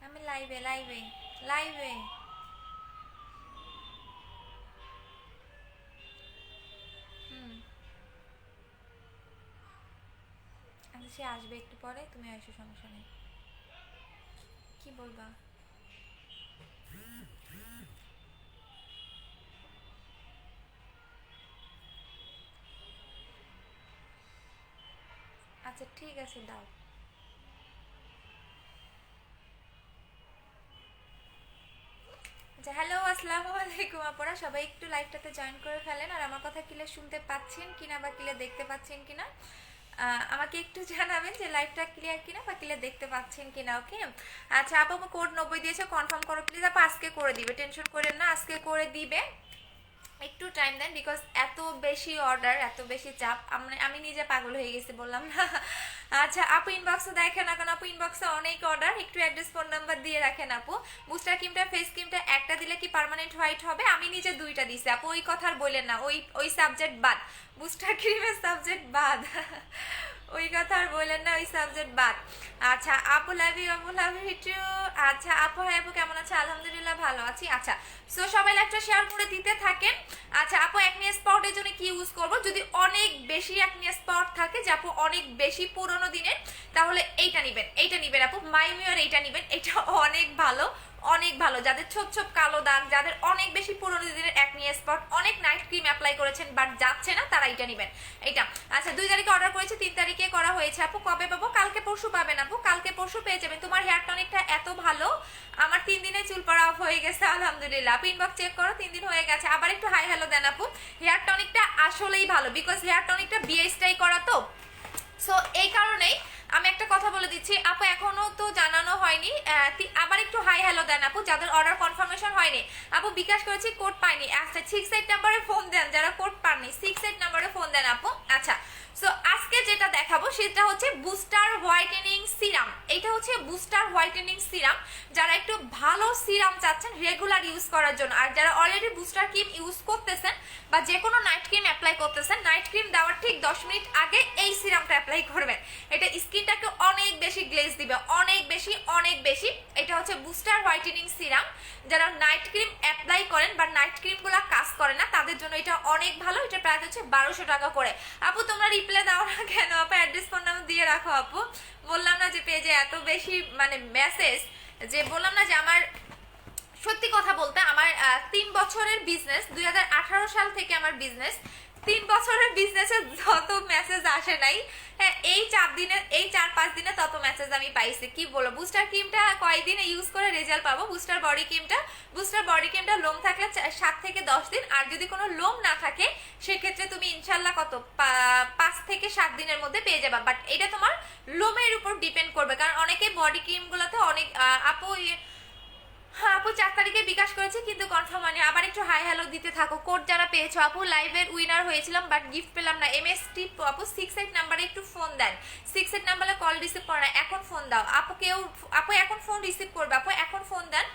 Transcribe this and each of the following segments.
আমি লাইভে লাইভে লাইভে। হুম, আচ্ছা সে আসবে একটু পরে, তুমি এসো, সমস্যা নেই। কি বলবা? আচ্ছা ঠিক আছে, দাও। আচ্ছা, হ্যালো, আসসালামু আলাইকুম আপনারা সবাই, একটু লাইভটাতে জয়েন করে ফেলেন। আর আমার কথা ক্লিয়ার শুনতে পাচ্ছেন কিনা বা ক্লিয়ার দেখতে পাচ্ছেন কিনা আমাকে একটু জানাবেন যে লাইভটা ক্লিয়ার কিনা বা ক্লিয়ার দেখতে পাচ্ছেন কিনা। ওকে, আচ্ছা আপু কোড 90 দিয়েছে, কনফার্ম করো প্লিজ। আপু আজকে করে দিবে, টেনশন করেন না, আজকে করে দিবে। একটু টাইম দেন, বিকজ এত বেশি অর্ডার, এত বেশি চাপ, আমি নিজে পাগল হয়ে গেছি, বললাম না। আচ্ছা আপু ইনবক্সে দেখেন না কেন? আপু ইনবক্সে অনেক অর্ডার, একটু অ্যাড্রেস ফোন নাম্বার দিয়ে রাখেন আপু। বুস্টার ক্রিমটা, ফেস ক্রিমটা একটা দিলে কি পার্মানেন্ট হোয়াইট হবে? আমি নিজে দুইটা দিছি আপু, ওই কথা আর বললেন না, ওই ওই সাবজেক্ট বাদ, বুস্টার ক্রিমের সাবজেক্ট বাদ। ওই কথা আর বললেন না, ওই সাবজেক্ট বাদ। আচ্ছা আপু লাভ ইউ, আপু লাভ ইউ টু। আচ্ছা আপু, হ্যাঁ আপু কেমন আছে? আলহামদুলিল্লাহ ভালো আছি। আচ্ছা, সো সবাই লাইভটা শেয়ার করে দিতে থাকেন। আচ্ছা আপু, অ্যাকনে স্পটের জন্য কি ইউজ করব? যদি অনেক বেশি অ্যাকনে স্পট থাকে, যে আপু অনেক বেশি পুরনো দিনের, তাহলে এইটা নেবেন, এইটা নেবেন আপু, মাইমিওর এইটা নেবেন, এটা অনেক ভালো, অনেক ভালো। যাদের ছোপ ছোপ কালো দাগ, যাদের অনেক বেশি পুরনো দিনের অ্যাকনি স্পট, অনেক নাইট ক্রিম অ্যাপ্লাই করেছেন বাট যাচ্ছে না, তারা এটা নেবেন, এটা। আচ্ছা 2 তারিখে অর্ডার করেছি, 3 তারিখে করা হয়েছে আপু, কবে পাবো? কালকে পরশু পাবেন আপু, কালকে পরশু পেয়ে যাবেন। তোমার হেয়ার টনিকটা এত ভালো, আমার 3 দিনে চুল পড়া অফ হয়ে গেছে আলহামদুলিল্লাহ। আপু ইনবক্স চেক করো, 3 দিন হয়ে গেছে। আবার একটু হাই হ্যালো দেন আপু। হেয়ার টনিকটা আসলেই ভালো, বিকজ হেয়ার টনিকটা বিএসটাই করা তো, সো এই কারণেই আমি একটা কথা বলে দিচ্ছি আপু, এখনো তো জানানো হয়নি। আবার একটু হাই হ্যালো দেন আপু, যাদের অর্ডার কনফার্মেশন হয়নি। আপু বিকাশ করেছি, কোড পাইনি। আচ্ছা 6 নাম্বারে ফোন দেন যারা কোড পাননি, 6 নাম্বারে ফোন দেন আপু। আচ্ছা, সো আজকে যেটা দেখাবো সেটা হচ্ছে বুস্টার হোয়াইটেনিং সিরাম। এটা হচ্ছে বুস্টার হোয়াইটেনিং সিরাম, যারা একটু ভালো সিরাম চাচ্ছেন রেগুলার ইউজ করার জন্য, আর যারা অলরেডি বুস্টার ক্রিম ইউজ করতেছেন বা যে কোনো নাইট ক্রিম অ্যাপ্লাই করতেছেন, নাইট ক্রিম দেওয়ার ঠিক 10 মিনিট আগে এই সিরামটা অ্যাপ্লাই করবেন। এটা স্কিনটাকে অনেক বেশি গ্লেজ দিবে, অনেক বেশি অনেক বেশি। এটা হচ্ছে বুস্টার হোয়াইটেনিং সিরাম, যারা নাইট ক্রিম অ্যাপ্লাই করেন বা নাইট ক্রিমগুলো কাজ করে না, তাদের জন্য এটা অনেক ভালো। এটা প্রাইস হচ্ছে 1200 টাকা করে। আপু তোমরা রিপ্লাই দাও না কেন? আপু অ্যাড্রেস ফোন নাম্বার দিয়ে রাখো আপু। বললাম না যে পেজে এত বেশি মানে মেসেজ, যে বললাম না যে আমার সত্যি কথা বলতে আমার 3 বছরের বিজনেস, 2018 সাল থেকে আমার বিজনেস, 3 বছরের বিজনেসে যত মেসেজ আসে নাই, হ্যাঁ এই 4 দিনে, এই 4-5 দিনে তত মেসেজ আমি পাইছি। কি বলো, বুস্টার ক্রিমটা কয়দিনে ইউজ করে রেজাল্ট পাবো? বুস্টার বডি ক্রিমটা, বুস্টার বডি ক্রিমটা লোম থাকলে 7 থেকে 10 দিন, আর যদি কোনো লোম না থাকে সেক্ষেত্রে তুমি ইনশাল্লাহ কত 5 থেকে 7 দিনের মধ্যে পেয়ে যাবা। বাট এটা তোমার লোমের উপর ডিপেন্ড করবে, কারণ অনেকে বডি ক্রিমগুলোতে অনেক আপু, হ্যাঁ আপু 4 তারিখে বিকাশ করেছি কিন্তু কনফার্ম হয়নি। আবার একটু হাই হ্যালো দিতে থাকো। কোড যারা পেয়েছো আপু, লাইভের উইনার হয়েছিলাম বাট গিফট পেলাম না। এমএসটি আপু 6 নাম্বারে একটু ফোন দেন, 6 নাম্বারে কল রিসিভ করে না, এখন ফোন দাও আপু। কেউ আপু এখন ফোন রিসিভ করবে আপু, এখন ফোন দেন।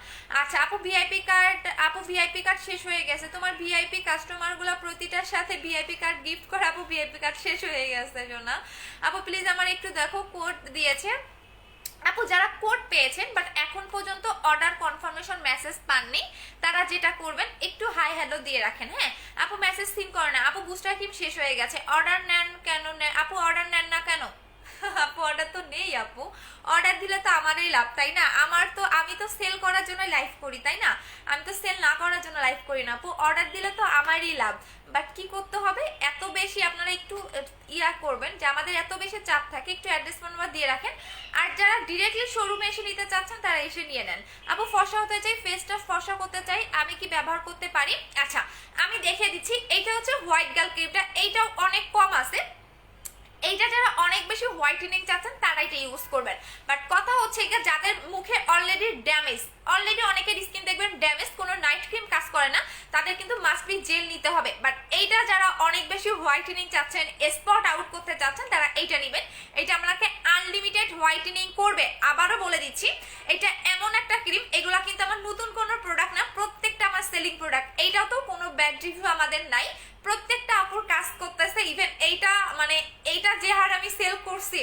আচ্ছা আপু ভিআইপি কার্ড, আপু ভিআইপি কার্ড শেষ হয়ে গেছে। তোমার ভিআইপি কাস্টমারগুলো প্রতিটার সাথে ভিআইপি কার্ড গিফট করে আপু, ভিআইপি কার্ড শেষ হয়ে গেছে সোনা। আপু প্লিজ আমার একটু দেখো, কোড দিয়েছে আপু, যারা কোড পেয়েছেন বাট এখন পর্যন্ত অর্ডার কনফার্মেশন মেসেজ পাননি, তারা যেটা করবেন একটু হাই হ্যালো দিয়ে রাখেন। হ্যাঁ আপু মেসেজ সিন করে না আপু, বুস্টার ক্রিম শেষ হয়ে গেছে। অর্ডার নেন কেন আপু? অর্ডার নেন না কেন? আপু অর্ডার তো নেই আপু, অর্ডার দিলে তো আমারই লাভ তাই না? আমার তো, আমি তো সেল করার জন্য লাইভ করি তাই না? আমি তো সেল না করার জন্য লাইভ করি না আপু, অর্ডার দিলে তো আমারই লাভ। বাট কি করতে হবে, এত বেশি আপনারা একটু ইয়া করবেন যে আমাদের এত বেশি চাপ থাকে, একটু অ্যাড্রেস নাম্বার দিয়ে রাখেন। আর যারা ডিরেক্টলি শোরুমে এসে নিতে চাচ্ছেন তারা এসে নিয়ে নেন। আপু ফর্সা হতে চাই, ফেসটা ফর্সা করতে চাই, আমি কি ব্যবহার করতে পারি? আচ্ছা আমি দেখিয়ে দিচ্ছি। এইটা হচ্ছে হোয়াইট গার্ল ক্রিমটা, এইটাও অনেক কম আছে। এইটা যারা অনেক বেশি হোয়াইটেনিং চাচ্ছেন তারা এটা ইউজ করবেন। বাট কথা হচ্ছে যাদের মুখে অলরেডি ড্যামেজ, অলরেডি অনেকের স্কিন দেখবেন ড্যামেজ, কোনো নাইট ক্রিম কাজ করে না, তাদের কিন্তু মাস্ট বি জেল নিতে হবে। বাট এইটা যারা অনেক বেশি হোয়াইটেনিং চাচ্ছেন, স্পট আউট করতে চাচ্ছেন, তারা এইটা নেবেন। এটা আপনাকে আনলিমিটেড হোয়াইটেনিং করবে। আবারও বলে দিচ্ছি, এটা এমন একটা ক্রিম, এগুলা কিন্তু আমার নতুন কোনো প্রোডাক্ট না, প্রত্যেকটা আমার সেলিং প্রোডাক্ট। এইটাও তো কোনো ব্যাড রিভিউ আমাদের নাই, প্রত্যেকটা আপুর কাজ করতেছে। ইভেন এইটা মানে এইটা যে হার আমি সেল করছি।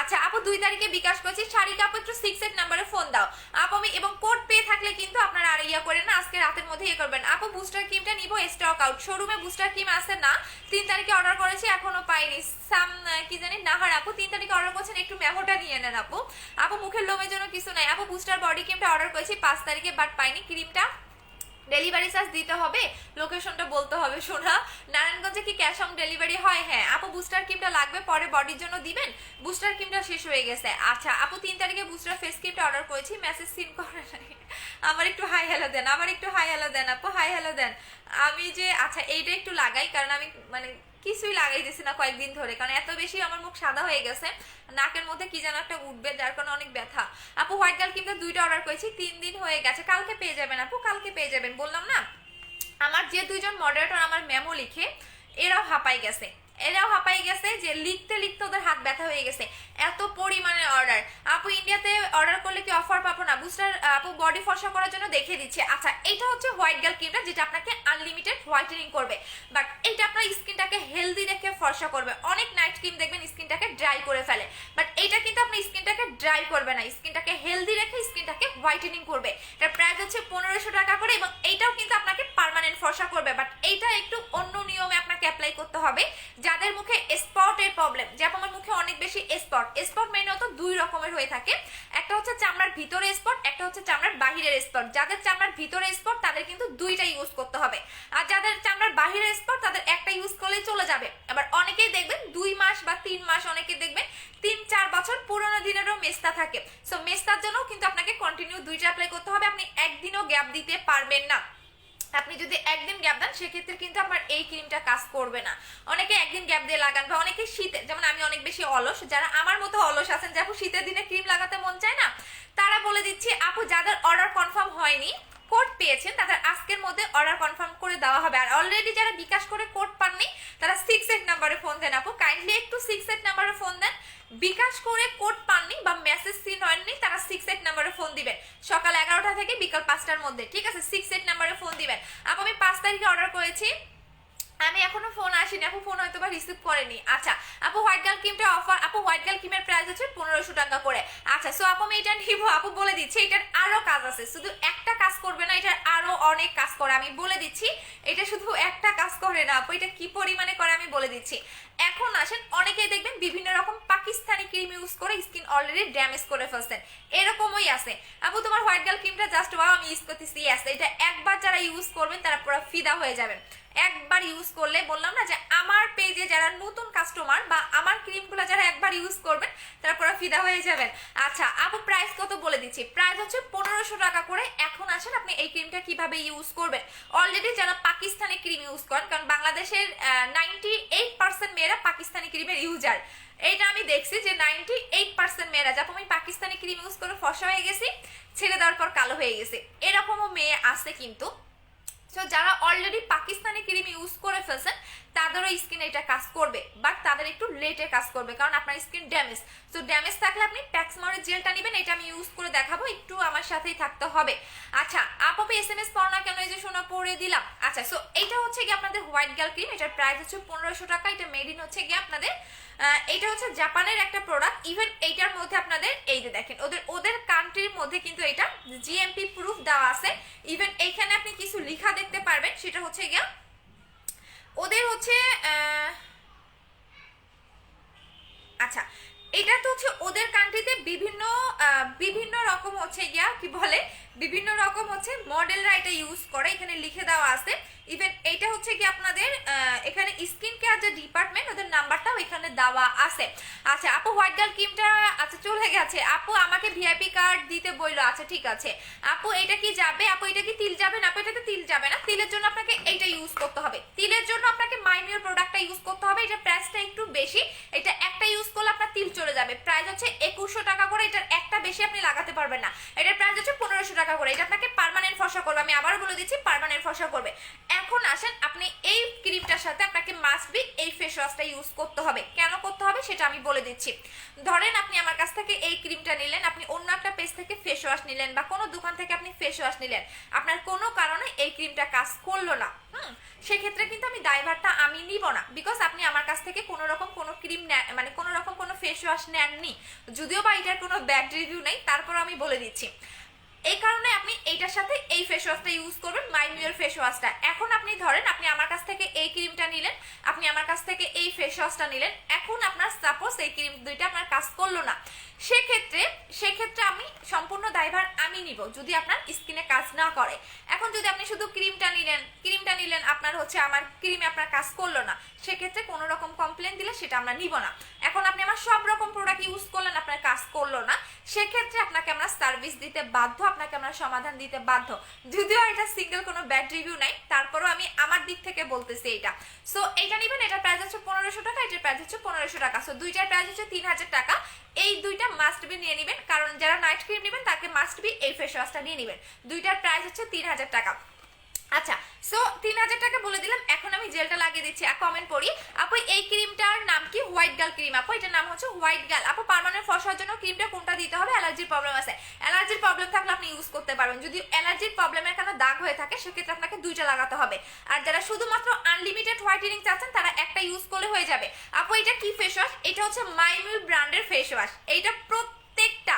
আচ্ছা আপু 2 তারিখে বিকাশ করছি, শাড়িটা আপু একটু 68 নাম্বারে ফোন দাও আপু। আমি এবং কোড পেয়ে থাকলে কিন্তু আপনারা আর ইয়া করেন না, আজকে রাতের মধ্যে ইয়ে করবেন আপু। বুস্টার ক্রিমটা নিব, স্টক আউট, শোরুমে বুস্টার ক্রিম আছে না। 3 তারিখে অর্ডার করেছি, এখনো পাইনি। সাম কি জানি নাহার আপু 3 তারিখে অর্ডার করছেন, একটু মেমোটা নিয়ে নেন আপু। আপু মুখের লোমের জন্য কিছু নাই আপু। বুস্টার বডি ক্রিমটা অর্ডার করেছি 5 তারিখে, বাট পাইনি। ক্রিমটা ডেলিভারি চার্জ দিতে হবে, লোকেশনটা বলতে হবে শোনা। নারায়ণগঞ্জে কি ক্যাশ অন ডেলিভারি হয়? হ্যাঁ আপু বুস্টার ক্রিমটা লাগবে, পরে বডির জন্য দিবেন। বুস্টার ক্রিমটা শেষ হয়ে গেছে। আচ্ছা আপু 3 তারিখে বুস্টার ফেস ক্রিমটা অর্ডার করেছি, মেসেজ সিন করে নাই। আমার একটু হাই হ্যালো দেন, আমার একটু হাই হ্যালো দেন আপু, হাই হ্যালো দেন। আমি যে আচ্ছা এইটা একটু লাগাই, কারণ আমি মানে কিছুই লাগাইতেছি না কয়েকদিন ধরে, কারণ এত বেশি আমার মুখ সাদা হয়ে গেছে, নাকের মধ্যে কি যেন একটা উঠবে, যার কারণে অনেক ব্যথা। আপু হোয়াইট গার্ল ক্রিমটা 2টা অর্ডার করেছি, 3 দিন হয়ে গেছে, কালকে পেয়ে যাবেন আপু, কালকে পেয়ে যাবেন। বললাম না আমার যে 2জন মডারেটর আমার মেমো লিখে, এরাও হাঁপাই গেছে, এরাও হাঁপাই গেছে যে লিখতে লিখতে ওদের হাত ব্যথা হয়ে গেছে, এত পরিমাণে অর্ডার। আপু ইন্ডিয়াতে অর্ডার করলে কি অফার পাবো না? বুস্টার আপু বডি ফর্সা করার জন্য দেখিয়ে দিচ্ছে। আচ্ছা এটা হচ্ছে হোয়াইট গার্ল ক্রিমটা, যেটা আপনাকে আনলিমিটেড হোয়াইটেনিং করবে, বাট এটা আপনার স্কিনটাকে হেলদি রেখে ফর্সা করবে। অনেক নাইট ক্রিম দেখবেন স্কিনটাকে ড্রাই করে ফেলে, বাট এইটা কিন্তু আপনি স্কিনটাকে ড্রাই করবে না, স্কিনটাকে হেলদি রেখে স্কিনটাকে হোয়াইটেনিং করবে। এটার প্রাইস হচ্ছে 1500 টাকা করে, এবং এইটাও কিন্তু আপনাকে পার্মানেন্ট ফর্সা করবে, বাট এইটা একটু অন্য নিয়মে আপনাকে অ্যাপ্লাই করতে হবে। যাদের মুখে স্পটের প্রবলেম, যেমন আমার মুখে অনেক বেশি স্পট, স্পট মেইনত 2 রকমের হয়ে থাকে, একটা হচ্ছে চামড়ার ভিতরে স্পট, একটা হচ্ছে চামড়ার বাহিরের স্পট। যাদের চামড়ার ভিতরে স্পট তাদের কিন্তু 2টা ইউজ করতে হবে, আর যাদের চামড়ার বাহিরের স্পট তাদের একটা ইউজ করলেই চলে যাবে। আবার অনেকেই দেখবেন 2 মাস বা 3 মাস, অনেকে দেখবেন 3-4 বছর পুরোনো দিনেরও মেস্তা থাকে। সো মেস্তার জন্য কিন্তু আপনাকে কন্টিনিউ 2টা অ্যাপ্লাই করতে হবে, আপনি একদিনও গ্যাপ দিতে পারবেন না। আপনি যদি একদিন গ্যাপ দেন সেক্ষেত্রে কিন্তু আপনার এই ক্রিমটা কাজ করবে না। অনেকে একদিন গ্যাপ দিয়ে লাগান, বা অনেকে শীতে, যেমন আমি অনেক বেশি অলস, যারা আমার মতো অলস আছেন যে আপু শীতের দিনে ক্রিম লাগাতে মন চায় না, তারা বলে দিচ্ছি আপু যাদের অর্ডার কনফার্ম হয়নি, কোড পেয়েছেন, তাদের আজকের মধ্যে অর্ডার কনফার্ম করে দেওয়া হবে। আর অলরেডি যারা বিকাশ করে কোড পাননি তারা 68 নাম্বারে ফোন দেন আপু, কাইন্ডলি একটু 68 নাম্বারে ফোন দেন। বিকাশ করে কোড পাননি বা মেসেজ সিন হয়নি তারা 68 নাম্বারে ফোন দিবেন, সকাল 11টা থেকে বিকাল 5টার মধ্যে, ঠিক আছে? 68 নাম্বারে ফোন দিবেন। আপু আমি 5 তারিখে অর্ডার করেছি, আমি এখনো ফোন আসেনি আপু, ফোন হয়তো বা রিসিভ করেনি। আচ্ছা আপু হোয়াইট গার্ল ক্রিমটা অফার, আপু হোয়াইট গার্ল ক্রিমের প্রাইস হচ্ছে 1500 টাকা করে। আচ্ছা সো আপু আমি এটা নিব, আপু বলে দিচ্ছি এটার আরো কাজ আছে, শুধু একটা কাজ করবে না, এটার আরো অনেক কাজ করে, আমি বলে দিচ্ছি। এটা শুধু একটা কাজ করে না আপু, এটা কি পরিমাণে করে আমি বলে দিচ্ছি। এখন আসেন, অনেকেই দেখবেন বিভিন্ন রকম পাকিস্তানি ক্রিম ইউজ করে স্কিন অলরেডি ড্যামেজ করে ফেলছেন, এরকমই আছে। আপু তোমার হোয়াইট গার্ল ক্রিমটা জাস্ট ওয়াও, আমি ইউজ করতেছি। ইয়েস, এটা একবার যারা ইউজ করবেন তারা পুরো ফিদা হয়ে যাবেন। একবার ইউজ করলে, বললাম না যে আমার পেজে যারা নতুন কাস্টমার বা আমার ক্রিমগুলো যারা একবার ইউজ করবেন তারা পুরো ফিদা হয়ে যাবেন। আচ্ছা আপু প্রাইস কত বলে দিচ্ছি, প্রাইস হচ্ছে 1500 টাকা করে। এখন আসেন আপনি এই ক্রিমটা কিভাবে ইউজ করবেন। অলরেডি যারা পাকিস্তানি ক্রিম ইউজ করেন, কারণ বাংলাদেশের 98% মেয়েরা পাকিস্তানি ক্রিমের ইউজার, এইটা আমি দেখছি যে 98% মেয়েরা, যখন আমি পাকিস্তানি ক্রিম ইউজ করে ফর্সা হয়ে গেছি, ছেড়ে দেওয়ার পর কালো হয়ে গেছে, এরকমও মেয়ে আছে কিন্তু। সো যারা অলরেডি পাকিস্তানি ক্রিম ইউজ করে ফেলছেন তাদেরও স্কিনে এটা কাজ করবে, বাট তাদের একটু লেটে কাজ করবে, কারণ আপনার স্কিন ড্যামেজ। সো ড্যামেজ থাকলে আপনি প্যাক্সমরের জেলটা নেবেন, এটা আমি ইউজ করে দেখাবো, একটু আমার সাথেই থাকতে হবে। আচ্ছা আপু SMS পড়ো না কেন, এই যে শোনা পড়ে দিলাম। আচ্ছা সো এইটা হচ্ছে কি আপনাদের হোয়াইট গার্ল ক্রিম, এটার প্রাইস হচ্ছে 1500 টাকা। এটা মেড ইন হচ্ছে গিয়ে আপনাদের, এটা হচ্ছে জাপানের একটা প্রোডাক্ট। ইভেন এইটার মধ্যে আপনাদের এই যে দেখেন ওদের কান্ট্রির মধ্যে কিন্তু এটা জিএমপি প্রুফ দেওয়া আছে। ইভেন এইখানে আপনি কিছু লেখা দেখতে পারবেন, সেটা হচ্ছে গিয়া ওদের হচ্ছে আচ্ছা এটা তো হচ্ছে ওদের কান্ট্রিতে বিভিন্ন রকম হচ্ছে গিয়া কি বলে, বিভিন্ন রকম হচ্ছে মডেলরা এটা ইউজ করে, এখানে লিখে দেওয়া আছে। ইভেন এটা হচ্ছে কি আপনাদের এখানে স্কিন কেয়ার যে ডিপার্টমেন্ট ওদের নাম্বারটাও এখানে দেওয়া আছে। আচ্ছা আপু হোয়াইট গার্ল ক্রিমটা আচ্ছা চলে গেছে, আপু আমাকে ভিআইপি কার্ড দিতে বললো। আচ্ছা ঠিক আছে আপু, এটা কি যাবে আপু, এটা কি তিল যাবে না আপু? এটাতে তিল যাবে না, তিলের জন্য আপনাকে এইটা ইউজ করতে হবে, তিলের জন্য আপনাকে মাইমিওর প্রোডাক্টটা ইউজ করতে হবে। এটা প্রাইসটা একটু বেশি, এটা একটা ইউজ করলে আপনার তিল চলে যাবে। প্রাইস হচ্ছে 2100 টাকা করে, এটার একটা বেশি আপনি লাগাতে পারবেন না। এটার প্রাইস হচ্ছে 1500 টাকা করে, এটা আপনাকে পার্মানেন্ট ফর্সা করবে, আমি আবারও বলে দিচ্ছি পার্মানেন্ট ফর্সা করবে। এখন আসেন আপনি এই ক্রিমটার সাথে আপনাকে মাস্ট বি এই ফেস ওয়াশটা ইউজ করতে হবে। কেন করতে হবে সেটা আমি বলে দিচ্ছি। ধরেন আপনি আমার কাছ থেকে এই ক্রিমটা নিলেন, আপনি অন্য একটা পেজ থেকে ফেস ওয়াশ নিলেন, বা কোনো দোকান থেকে আপনি ফেস ওয়াশ নিলেন, আপনার কোনো কারণে এই ক্রিমটা কাজ করলো না, সেক্ষেত্রে কিন্তু আমি দায়ভারটা আমি নিব না, বিকজ আপনি আমার কাছ থেকে কোনো রকম কোনো ক্রিম মানে কোনো রকম কোনো ফেস ওয়াশ নেননি, যদিও বা এটার কোনো ব্যাড রিভিউ নেই, তারপর আমি বলে দিচ্ছি। এই কারণে আপনি এইটার সাথে এই ফেস ওয়াশটা ইউজ করবেন, মাইমিওর ফেস ওয়াশটা। এখন আপনি ধরেন আপনি আমার কাছ থেকে এই ক্রিমটা নিলেন, আপনি আমার কাছ থেকে এই ফেস ওয়াশটা নিলেন, এখন আপনার সাপোজ এই ক্রিম দুইটা আপনার কাজ করলো না, সেক্ষেত্রে আমি সম্পূর্ণ দায়ভার আমি নিব যদি আপনার স্কিনে কাজ না করে। এখন যদি আপনি শুধু ক্রিমটা নিলেন আপনার হচ্ছে আমার ক্রিমে আপনার কাজ করলো না, সেক্ষেত্রে কোনো রকম কমপ্লেন দিলে সেটা আমরা নিব না। এখন আপনি আমার সব রকম প্রোডাক্ট ইউজ করলেন, আপনার কাজ করলো না, সেক্ষেত্রে আপনাকে আমরা সার্ভিস দিতে বাধ্য, আপনাকে আমরা সমাধান দিতে বাধ্য। যদিও এটা সিঙ্গেল কোনো ব্যাড রিভিউ নাই, তারপরও আমি আমার দিক থেকে বলতেছি এইটা। সো এইটা নেবেন, এটার প্রাইস হচ্ছে 1500 টাকা, এটার প্রাইস হচ্ছে 1500 টাকা। সো দুইটার প্রাইস হচ্ছে 3000 টাকা। এই দুইটা মাস্ট বি নিয়ে নেবেন, কারণ যারা নাইট ক্রিম নেবেন তাকে মাস্ট বি এই ফেস ওয়াশটা নিয়ে নেবেন। দুইটার প্রাইস হচ্ছে 3000 টাকা। আচ্ছা, সো 3000 টাকা বলে দিলাম। এখন আমি জেলটা লাগিয়ে দিচ্ছি। কমেন্ট পড়ি, আপু এই ক্রিমটার নাম কি? White girl cream. আপু এটার নাম হচ্ছে হোয়াইট গার্ল। আপু পার্মানেন্ট ফর্সার জন্য ক্রিমটা কোনটা দিতে হবে? অ্যালার্জির প্রবলেম আছে, অ্যালার্জির প্রবলেম থাকলে আপনি ইউজ করতে পারবেন। যদি অ্যালার্জির প্রবলেমের কারণে দাগ হয়ে থাকে সেক্ষেত্রে আপনাকে দুইটা লাগাতে হবে। আর যারা শুধুমাত্র আনলিমিটেড হোয়াইটেনিং চাচ্ছেন তারা একটা ইউজ করলে হয়ে যাবে। আপু এটা কি ফেস ওয়াশ? এটা হচ্ছে মাইমিউ ব্র্যান্ডের ফেস ওয়াশ। এইটা প্রত্যেকটা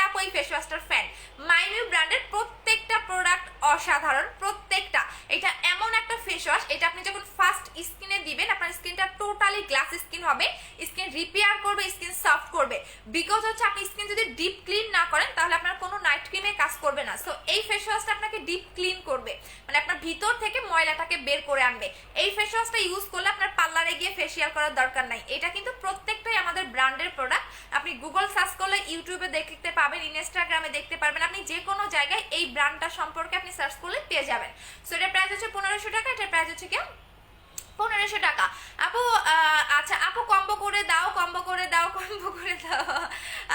আপু এই ফেস ওয়াশটার ফ্যান। মাইমিউ ব্র্যান্ডের প্রত্যেকটা প্রোডাক্ট অসাধারণ, প্রত্যেকটা। এটা এমন একটা ফেস ওয়াশ, এটা আপনি যখন ফার্স্ট স্কিনে দিবেন আপনার স্কিনটা টোটালি গ্লাস স্কিন হবে, স্কিন রিপেয়ার করবে, স্কিন সফট করবে। বিকজ হচ্ছে আপনি স্কিন যদি ডিপ ক্লিন না করেন তাহলে আপনার কোনো নাইট ক্রিমে কাজ করবে না। সো এই ফেস ওয়াশটা আপনাকে ডিপ ক্লিন করবে, মানে আপনার ভিতর থেকে ময়লাটাকে বের করে আনবে। এই ফেস ওয়াশটা ইউজ করলে আপনার পার্লারে গিয়ে ফেসিয়াল করার দরকার নাই। এটা কিন্তু প্রত্যেকটাই আমাদের ব্র্যান্ডের প্রোডাক্ট। আপনি গুগল সার্চ করলে, ইউটিউবে দেখতে পাবেন, ইনস্টাগ্রামে দেখতে পারবেন, আপনি যে কোনো জায়গায় এই ব্র্যান্ডটা সম্পর্কে আপনি সার্চ করলে পেয়ে যাবেন। সো এটার প্রাইস হচ্ছে 1500 টাকা, এটার প্রাইস হচ্ছে কি 1500 টাকা। আপু আচ্ছা আপু কম্বো করে দাও।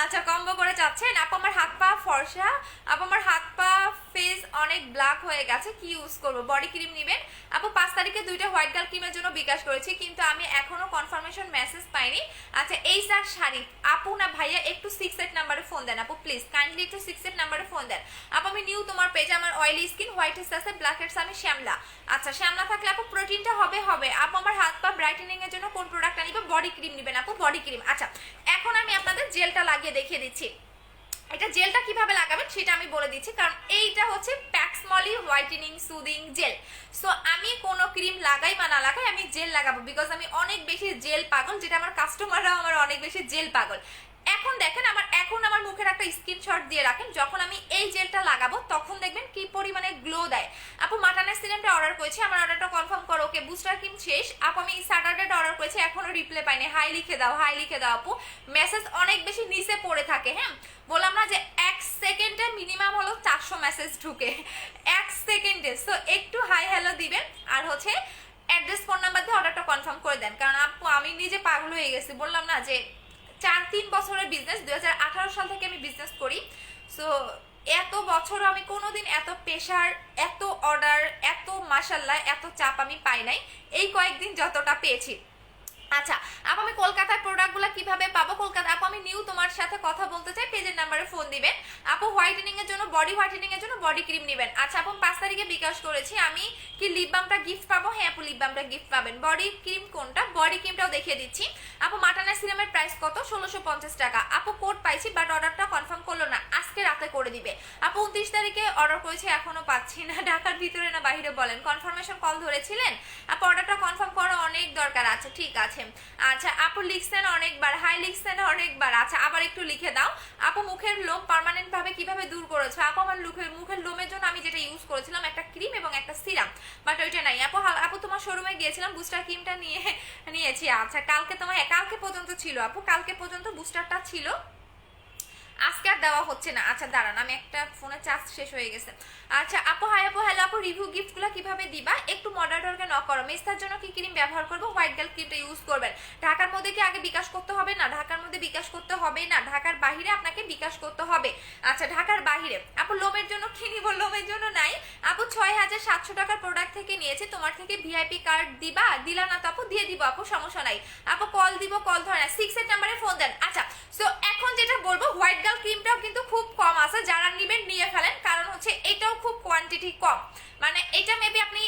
আচ্ছা কম্বো করে চাচ্ছেন। আপু আমার হাত পা ফর্সা, আপু আমার হাত পা ফেস অনেক ব্ল্যাক হয়ে গেছে, কি ইউজ করবো? বডি ক্রিম নেবেন। আপু 5 তারিখে দুইটা হোয়াইট গার্ল ক্রিমের জন্য বিকাশ করেছি, কিন্তু আমি এখনো কনফার্মেশন মেসেজ পাইনি। আচ্ছা এই স্যার শাড়ি আপু না ভাইয়া একটু 68 নাম্বারে ফোন দেন আপু, প্লিজ কাইন্ডলি একটু 68 নাম্বারে ফোন দেন। আপু আমি নিউ তোমার পেজে, আমার অয়েলি স্কিন, হোয়াইট হেডস আছে, ব্ল্যাক হেডস, আমি শ্যামলা। আচ্ছা শ্যামলা থাকলে আপু প্রোটিনটা হবে। আপু আমার হাত পা ব্রাইটেনিং এর জন্য কোন প্রোডাক্টটা নিবে? বডি ক্রিম নেবেন আপু, বডি ক্রিম। আচ্ছা এখন আমি আপনাদের জেলটা লাগিয়ে দেখিয়ে দিচ্ছি। এটা জেলটা কিভাবে লাগাবেন সেটা আমি বলে দিচ্ছি, কারণ এইটা হচ্ছে প্যাক্সমলি হোয়াইটেনিং সুদিং জেল। সো আমি কোনো ক্রিম লাগাই বা না লাগাই আমি জেল লাগাবো, বিকজ আমি অনেক বেশি জেল পাগল, যেটা আমার কাস্টমাররাও আমার অনেক বেশি জেল পাগল। এখন দেখেন আমার মুখের একটা স্ক্রিনশট দিয়ে রাখেন, যখন আমি এই জেলটা লাগাবো তখন দেখবেন কি পরিমাণে গ্লো দেয়। আপু মাটানের সিরামটা অর্ডার করেছি, আমার অর্ডারটা কনফার্ম করো। ওকে বুস্টার ক্রিম শেষ। আপু আমি স্যাটারডেটা অর্ডার করেছি, এখনো রিপ্লাই পাইনি। হাই লিখে দাও আপু, মেসেজ অনেক বেশি নিচে পড়ে থাকে। হ্যাঁ বললাম না যে 1 সেকেন্ডে মিনিমাম হলো 400 মেসেজ ঢুকে, 1 সেকেন্ডে। সো একটু হাই হ্যালো দিবেন, আর হচ্ছে অ্যাড্রেস ফোন নাম্বার দিয়ে অর্ডারটা কনফার্ম করে দেন। কারণ আপু আমি নিজে পাগল হয়ে গেছি, বললাম না যে 4-3 বছরের বিজনেস, 2018 সাল থেকে আমি বিজনেস করি। সো এত বছর আমি কোনোদিন এত প্রেশার, এত অর্ডার, এত মাশাল্লাহ এত চাপ আমি পাই নাই এই কয়েকদিন যতটা পেয়েছি। আচ্ছা আপু আমি কলকাতার প্রোডাক্টগুলো কিভাবে পাবো? কলকাতা আপু আমি নিউ তোমার সাথে কথা বলতে চাই, পেজের নাম্বারে ফোন দিবেন। আপু হোয়াইটেনিং এর জন্য, বডি হোয়াইটেনিং এর জন্য বডি ক্রিম নেবেন। আচ্ছা আপু 5 তারিখে বিকাশ করেছি, আমি কি লিপ বামটা গিফট পাবো? হ্যাঁ আপু লিপ বামটা গিফট পাবেন। বডি ক্রিম কোনটা? বডি ক্রিমটাও দেখিয়ে দিচ্ছি। আপু মাটানা সিরামের প্রাইস কত? 1650 টাকা। আপু কোড পাইছি বাট অর্ডারটা কনফার্ম করলো না, আজকে রাতে করে দিবে। আপু 29 তারিখে অর্ডার করেছি, এখনো পাচ্ছি না। ঢাকার ভিতরে না বাইরে বলেন? কনফার্মেশন কল ধরেছিলেন? আপু অর্ডারটা কনফার্ম করা অনেক দরকার। আচ্ছা ঠিক আছে। আচ্ছা আপু লিখছেন অনেকবার, হাই লিখছেন অনেকবার। আচ্ছা আবার একটু লিখে দাও। আপু মুখের লোম পার্মানেন্ট ভাবে কিভাবে দূর করেছো? আপু আমার মুখের লোমের জন্য আমি যেটা ইউজ করেছিলাম একটা ক্রিম এবং একটা সিরাম, বাট ওইটা নাই। আপু তোমার শোরুমে গিয়েছিলাম, বুস্টার ক্রিমটা নিয়েছি। আচ্ছা কালকে পর্যন্ত ছিল আপু, কালকে পর্যন্ত বুস্টারটা ছিল, আজকে আর দেওয়া হচ্ছে না। আচ্ছা দাঁড়ান, আমি একটা ফোনে চার্জ শেষ হয়ে গেছে। আচ্ছা আপু হাই আপু হ্যালো আপু, রিভিউ গিফটগুলো কিভাবে দিবা? একটু মডারেটরকে নক করো। মেস্তার জন্য কি ক্রিম ব্যবহার করবো? হোয়াইট গার্ল ক্রিমটা ইউজ করবেন। ঢাকার মধ্যে কি আগে বিকাশ করতে হবে? না ঢাকার মধ্যে বিকাশ করতে হবে না, ঢাকার বাহিরে আপনাকে বিকাশ করতে হবে। আচ্ছা ঢাকার বাহিরে। আপু লোমের জন্য কি নিব? লোমের জন্য নাই আপু, 6700 টাকার প্রোডাক্ট থেকে নিয়েছি, তোমার থেকে ভিআইপি কার্ড দিলা না তো? আপু দিয়ে দিব আপু, সমস্যা নাই আপু, কল দিব, কল ধরে না, 68 নাম্বারে ফোন দেন। আচ্ছা সো এখন যেটা বলবো, হোয়াইট গার্ল ক্রিমটাও কিন্তু খুব কম আছে, যারা নিবেন নিয়ে ফেলেন, কারণ হচ্ছে এটাও খুব কোয়ান্টিটি কম। মানে এটা মেবি আপনি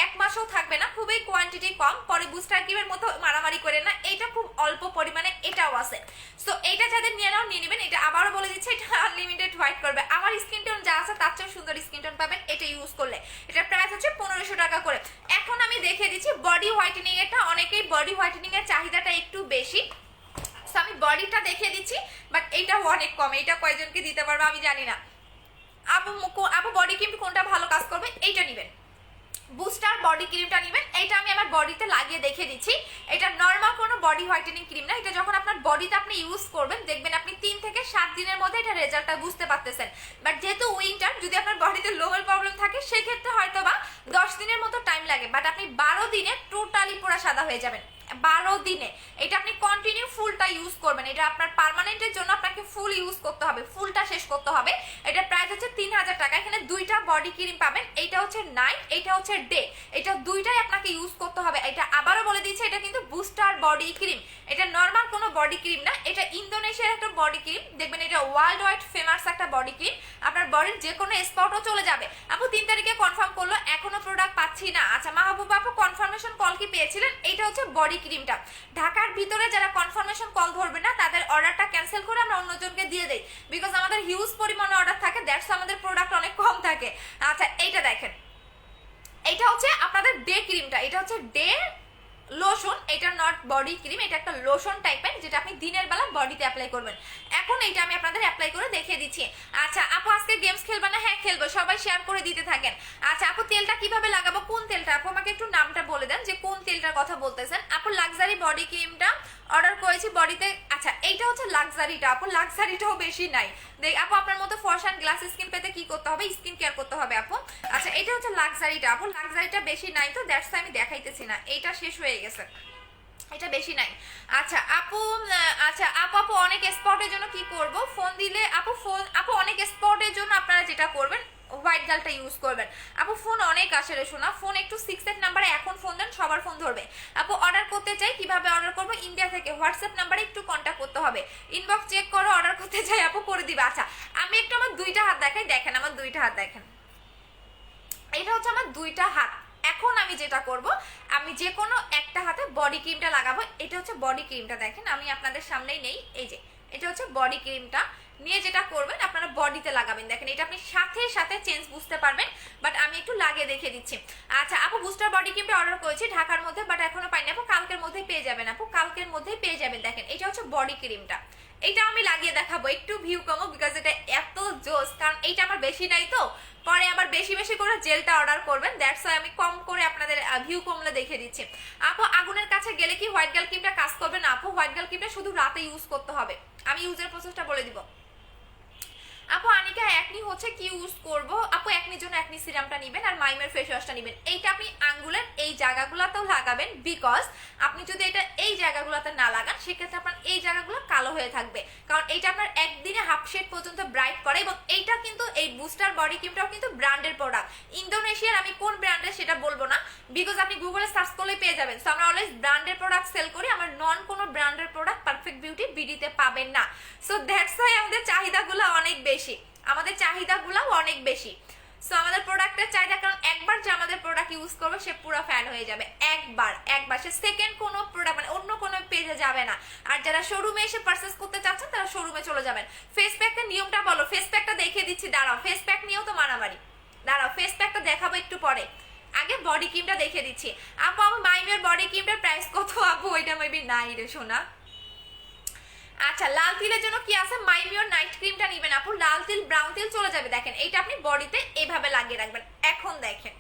এক মাসও থাকবে না, খুবই কোয়ান্টিটি কম, পরে বুস্টার ক্রিমের মতো মারামারি করে না, এটা খুব অল্প পরিমাণে এটাও আছে। সো এইটা যাদের নিয়ে নাও নিয়ে নেবেন। এটা আবারও বলে দিচ্ছি, এটা আনলিমিটেড হোয়াইট করবে। আমার স্কিন টোন যা আছে তার চেয়ে সুন্দর স্কিন টোন পাবেন এটা ইউজ করলে। এটার প্রাইস হচ্ছে 1500 টাকা করে। এখন আমি দেখিয়ে দিচ্ছি বডি হোয়াইটেনিং এটা, অনেকেই বডি হোয়াইটেনিং এর চাহিদাটা একটু বেশি, সো আমি বডিটা দেখিয়ে দিচ্ছি, বাট এইটা অনেক কম, এইটা কয়জনকে দিতে পারবো আমি জানি না। আপু বডি ক্রিম কোনটা ভালো কাজ করবে, এইটা নেবেন, বুস্টার বডি ক্রিমটা নেবেন। এইটা আমি আমার বডিতে লাগিয়ে দেখে দিচ্ছি। এটা নর্মাল কোনো বডি হোয়াইটেনিং ক্রিম না, এটা যখন আপনার বডিতে আপনি ইউজ করবেন দেখবেন আপনি 3 থেকে 7 দিনের মধ্যে এটা রেজাল্টটা বুঝতে পারতেছেন। বাট যেহেতু উইন্টার, যদি আপনার বডিতে লোমের প্রবলেম থাকে সেক্ষেত্রে হয়তো বা 10 দিনের মতো টাইম লাগে, বাট আপনি 12 দিনে টোটালি পুরো সাদা হয়ে যাবেন। 12 দিনে এটা আপনি কন্টিনিউ ফুলটা ইউজ করবেন। এটা আপনার পার্মানেন্টের জন্য আপনাকে ফুল ইউজ করতে হবে, ফুলটা শেষ করতে হবে। এটা প্রাইস হচ্ছে 3000 টাকা। এখানে দুইটা বডি ক্রিম পাবেন, এইটা হচ্ছে নাইট, এটা হচ্ছে ডে, এটা দুইটাই আপনাকে ইউজ করতে হবে। এটা আবারও বলে দিচ্ছি, এটা কিন্তু বুস্টার বডি ক্রিম, এটা নর্মাল কোনো বডি ক্রিম না, এটা ইন্দোনেশিয়ার একটা বডি ক্রিম। দেখবেন এটা ওয়ার্ল্ড ওয়াইড ফেমাস একটা বডি ক্রিম, আপনার বডির যে কোনো স্পটও চলে যাবে। আপু 3 তারিখে কনফার্ম করলো, এখনো প্রোডাক্ট পাচ্ছি না। আচ্ছা মাহবুব আপু কনফার্মেশন কল কি পেয়েছিলেন? এটা হচ্ছে বডি ক্রিমটা। ঢাকার ভিতরে যারা কনফার্মেশন কল ধরবে না তাদের অর্ডারটা ক্যান্সেল করে আমরা অন্যজনকে দিয়ে দেই, বিকজ আমাদের হিউজ পরিমাণে অর্ডার থাকে, দ্যাটস আমাদের প্রোডাক্ট অনেক কম থাকে। আচ্ছা এইটা দেখেন, এটা হচ্ছে আপনাদের ডে ক্রিমটা, এটা হচ্ছে ডে লোশন, এটা নট বডি ক্রিম, এটা একটা লোশন টাইপের যেটা আপনি দিনের বেলা বডিতে অ্যাপ্লাই করবেন। এখন এইটা আমি আপনাদের অ্যাপ্লাই করে দেখিয়ে দিচ্ছি। আচ্ছা আপু আজকে গেমস খেলবে না? হ্যাঁ খেলবো, সবাই শেয়ার করে দিতে থাকেন। আচ্ছা আপু তেলটা কিভাবে লাগাবো, কোন তেলটা? আপু আমাকে একটু নামটা বলে দেন যে কোন তেলটার কথা বলতেছেন। আপু লাক্সারি বডি ক্রিমটা অর্ডার করেছি বডিতে। আচ্ছা এইটা হচ্ছে লাক্সারিটা, আপু লাক্সারিটাও বেশি নাই। দেখ আপু আপনার মতো ফর্সান গ্লাস স্কিন পেতে কি করতে হবে, স্কিন কেয়ার করতে হবে আপু। আচ্ছা এটা হচ্ছে লাক্সারিটা, আপু লাক্সারিটা বেশি নাই তো দ্যাটস আমি দেখাইতেছি না, এইটা শেষ হয়ে গেছে, এটা বেশি নাই। আচ্ছা আপু আপু অনেক স্পটের জন্য কি করব, ফোন দিলে আপু অনেক স্পটের জন্য আপনারা যেটা করবেন হোয়াইট গালটা ইউজ করবেন। আপু ফোন অনেক আসে রে শোনা, ফোন একটু 68 নাম্বারে এখন ফোন দেন, সবার ফোন ধরবে। আপু অর্ডার করতে চাই, কিভাবে অর্ডার করবো? ইন্ডিয়া থেকে হোয়াটসঅ্যাপ নাম্বারে একটু কন্ট্যাক্ট করতে হবে, ইনবক্স চেক করো, অর্ডার করতে চাই আপু করে দিবে। আচ্ছা আমি একটু আমার দুইটা হাত দেখাই, দেখেন আমার দুইটা হাত দেখেন, এটা হচ্ছে আমার দুইটা হাত। এখন আমি যেটা করব, আমি যে কোনো একটা হাতে বডি ক্রিমটা লাগাবো। এটা হচ্ছে বডি ক্রিমটা, দেখেন আমি আপনাদের সামনেই নেই, এই যে এটা হচ্ছে বডি ক্রিমটা। নিয়ে যেটা করবেন আপনারা বডিতে লাগাবেন, দেখেন এটা আপনি সাথে সাথে চেঞ্জ বুঝতে পারবেন, বাট আমি একটু লাগিয়ে দেখিয়ে দিচ্ছি। আচ্ছা আপু বুস্টার বডি ক্রিমটা অর্ডার করেছি ঢাকার মধ্যে, বাট এখনো পাইনি আপু, কালকের মধ্যেই পেয়ে যাবেন আপু, কালকের মধ্যেই পেয়ে যাবেন। দেখেন এটা হচ্ছে বডি ক্রিমটা, এটা আমি লাগিয়ে দেখাবো, একটু ভিউ কমো বিকজ এটা এত জোস, কারণ এইটা আমার বেশি নাই তো, পরে আবার বেশি বেশি করে জেলটা অর্ডার করবেন, দ্যাটস ওয়াই আমি কম করে আপনাদের ভিউ কমলে দেখে দিচ্ছি। আপু আগুনের কাছে গেলে কি হোয়াইট গার্ল ক্রিমটা কাজ করবে না? আপু হোয়াইট গার্ল ক্রিমটা শুধু রাতে ইউজ করতে হবে, আমি ইউজের প্রসেসটা বলে দিব। আপু আনিকা একনি হচ্ছে কি ইউজ করব? আপু একনির জন্য একনি সিরামটা নেবেন আর মাইমের ফেস ওয়াশটা নেবেন। এইটা আপনি আঙ্গুলের এই জায়গাগুলোতেও লাগাবেন, বিকজ আপনি যদি এটা এই জায়গাগুলোতে না লাগান সেক্ষেত্রে আপনার এই জায়গাগুলো কালো হয়ে থাকবে, কারণ এইটা আপনার একদিনে হাফ শেড পর্যন্ত ব্রাইট করে। এবং এইটা কিন্তু এই বুস্টার বডি ক্রিমটাও কিন্তু ব্র্যান্ডের প্রোডাক্ট, ইন্দোনেশিয়ার, আমি কোন ব্র্যান্ডের সেটা বলবো না বিকজ আপনি গুগলে সার্চ করলে পেয়ে যাবেন। সো আমরা অলওয়েজ ব্র্যান্ডের প্রোডাক্ট সেল করি, আমার নন কোনো ব্র্যান্ডের প্রোডাক্ট পারফেক্ট বিউটি বিডিতে পাবেন না। সো দ্যাটস ওয়াই আমাদের চাহিদাগুলো অনেক বেশি, আমাদের চাহিদাগুলোও অনেক বেশি। সো আমাদের প্রোডাক্টের চাহিদা, কারণ একবার যে আমাদের প্রোডাক্ট ইউজ করবে সে পুরো ফ্যান হয়ে যাবে, একবার সে সেকেন্ড কোনো প্রোডাক্ট মানে অন্য কোনো পেজে যাবে না। আর যারা শোরুমে এসে পারচেস করতে চাচ্ছেন তারা শোরুমে চলে যাবেন। ফেস প্যাকের নিয়মটা বলো, ফেস প্যাকটা দেখিয়ে দিচ্ছি, দাঁড়াও, ফেস প্যাক নিয়েও তো মারামারি, দাঁড়াও ফেস প্যাকটা দেখাবো একটু পরে, আগে বডি ক্রিমটা দেখিয়ে দিচ্ছি। আপু আমি মাইমের বডি ক্রিমটার প্রাইস কত? আপু ওইটা মেবি নাই রে শোনা। আচ্ছা লাল তিলের জন্য কি আছে? মাইমিওর নাইট ক্রিমটা নেবেন আপু, লাল তিল ব্রাউন তিল চলে যাবে। দেখেন এইটা আপনি বডিতে এইভাবে লাগিয়ে রাখবেন। এখন দেখেন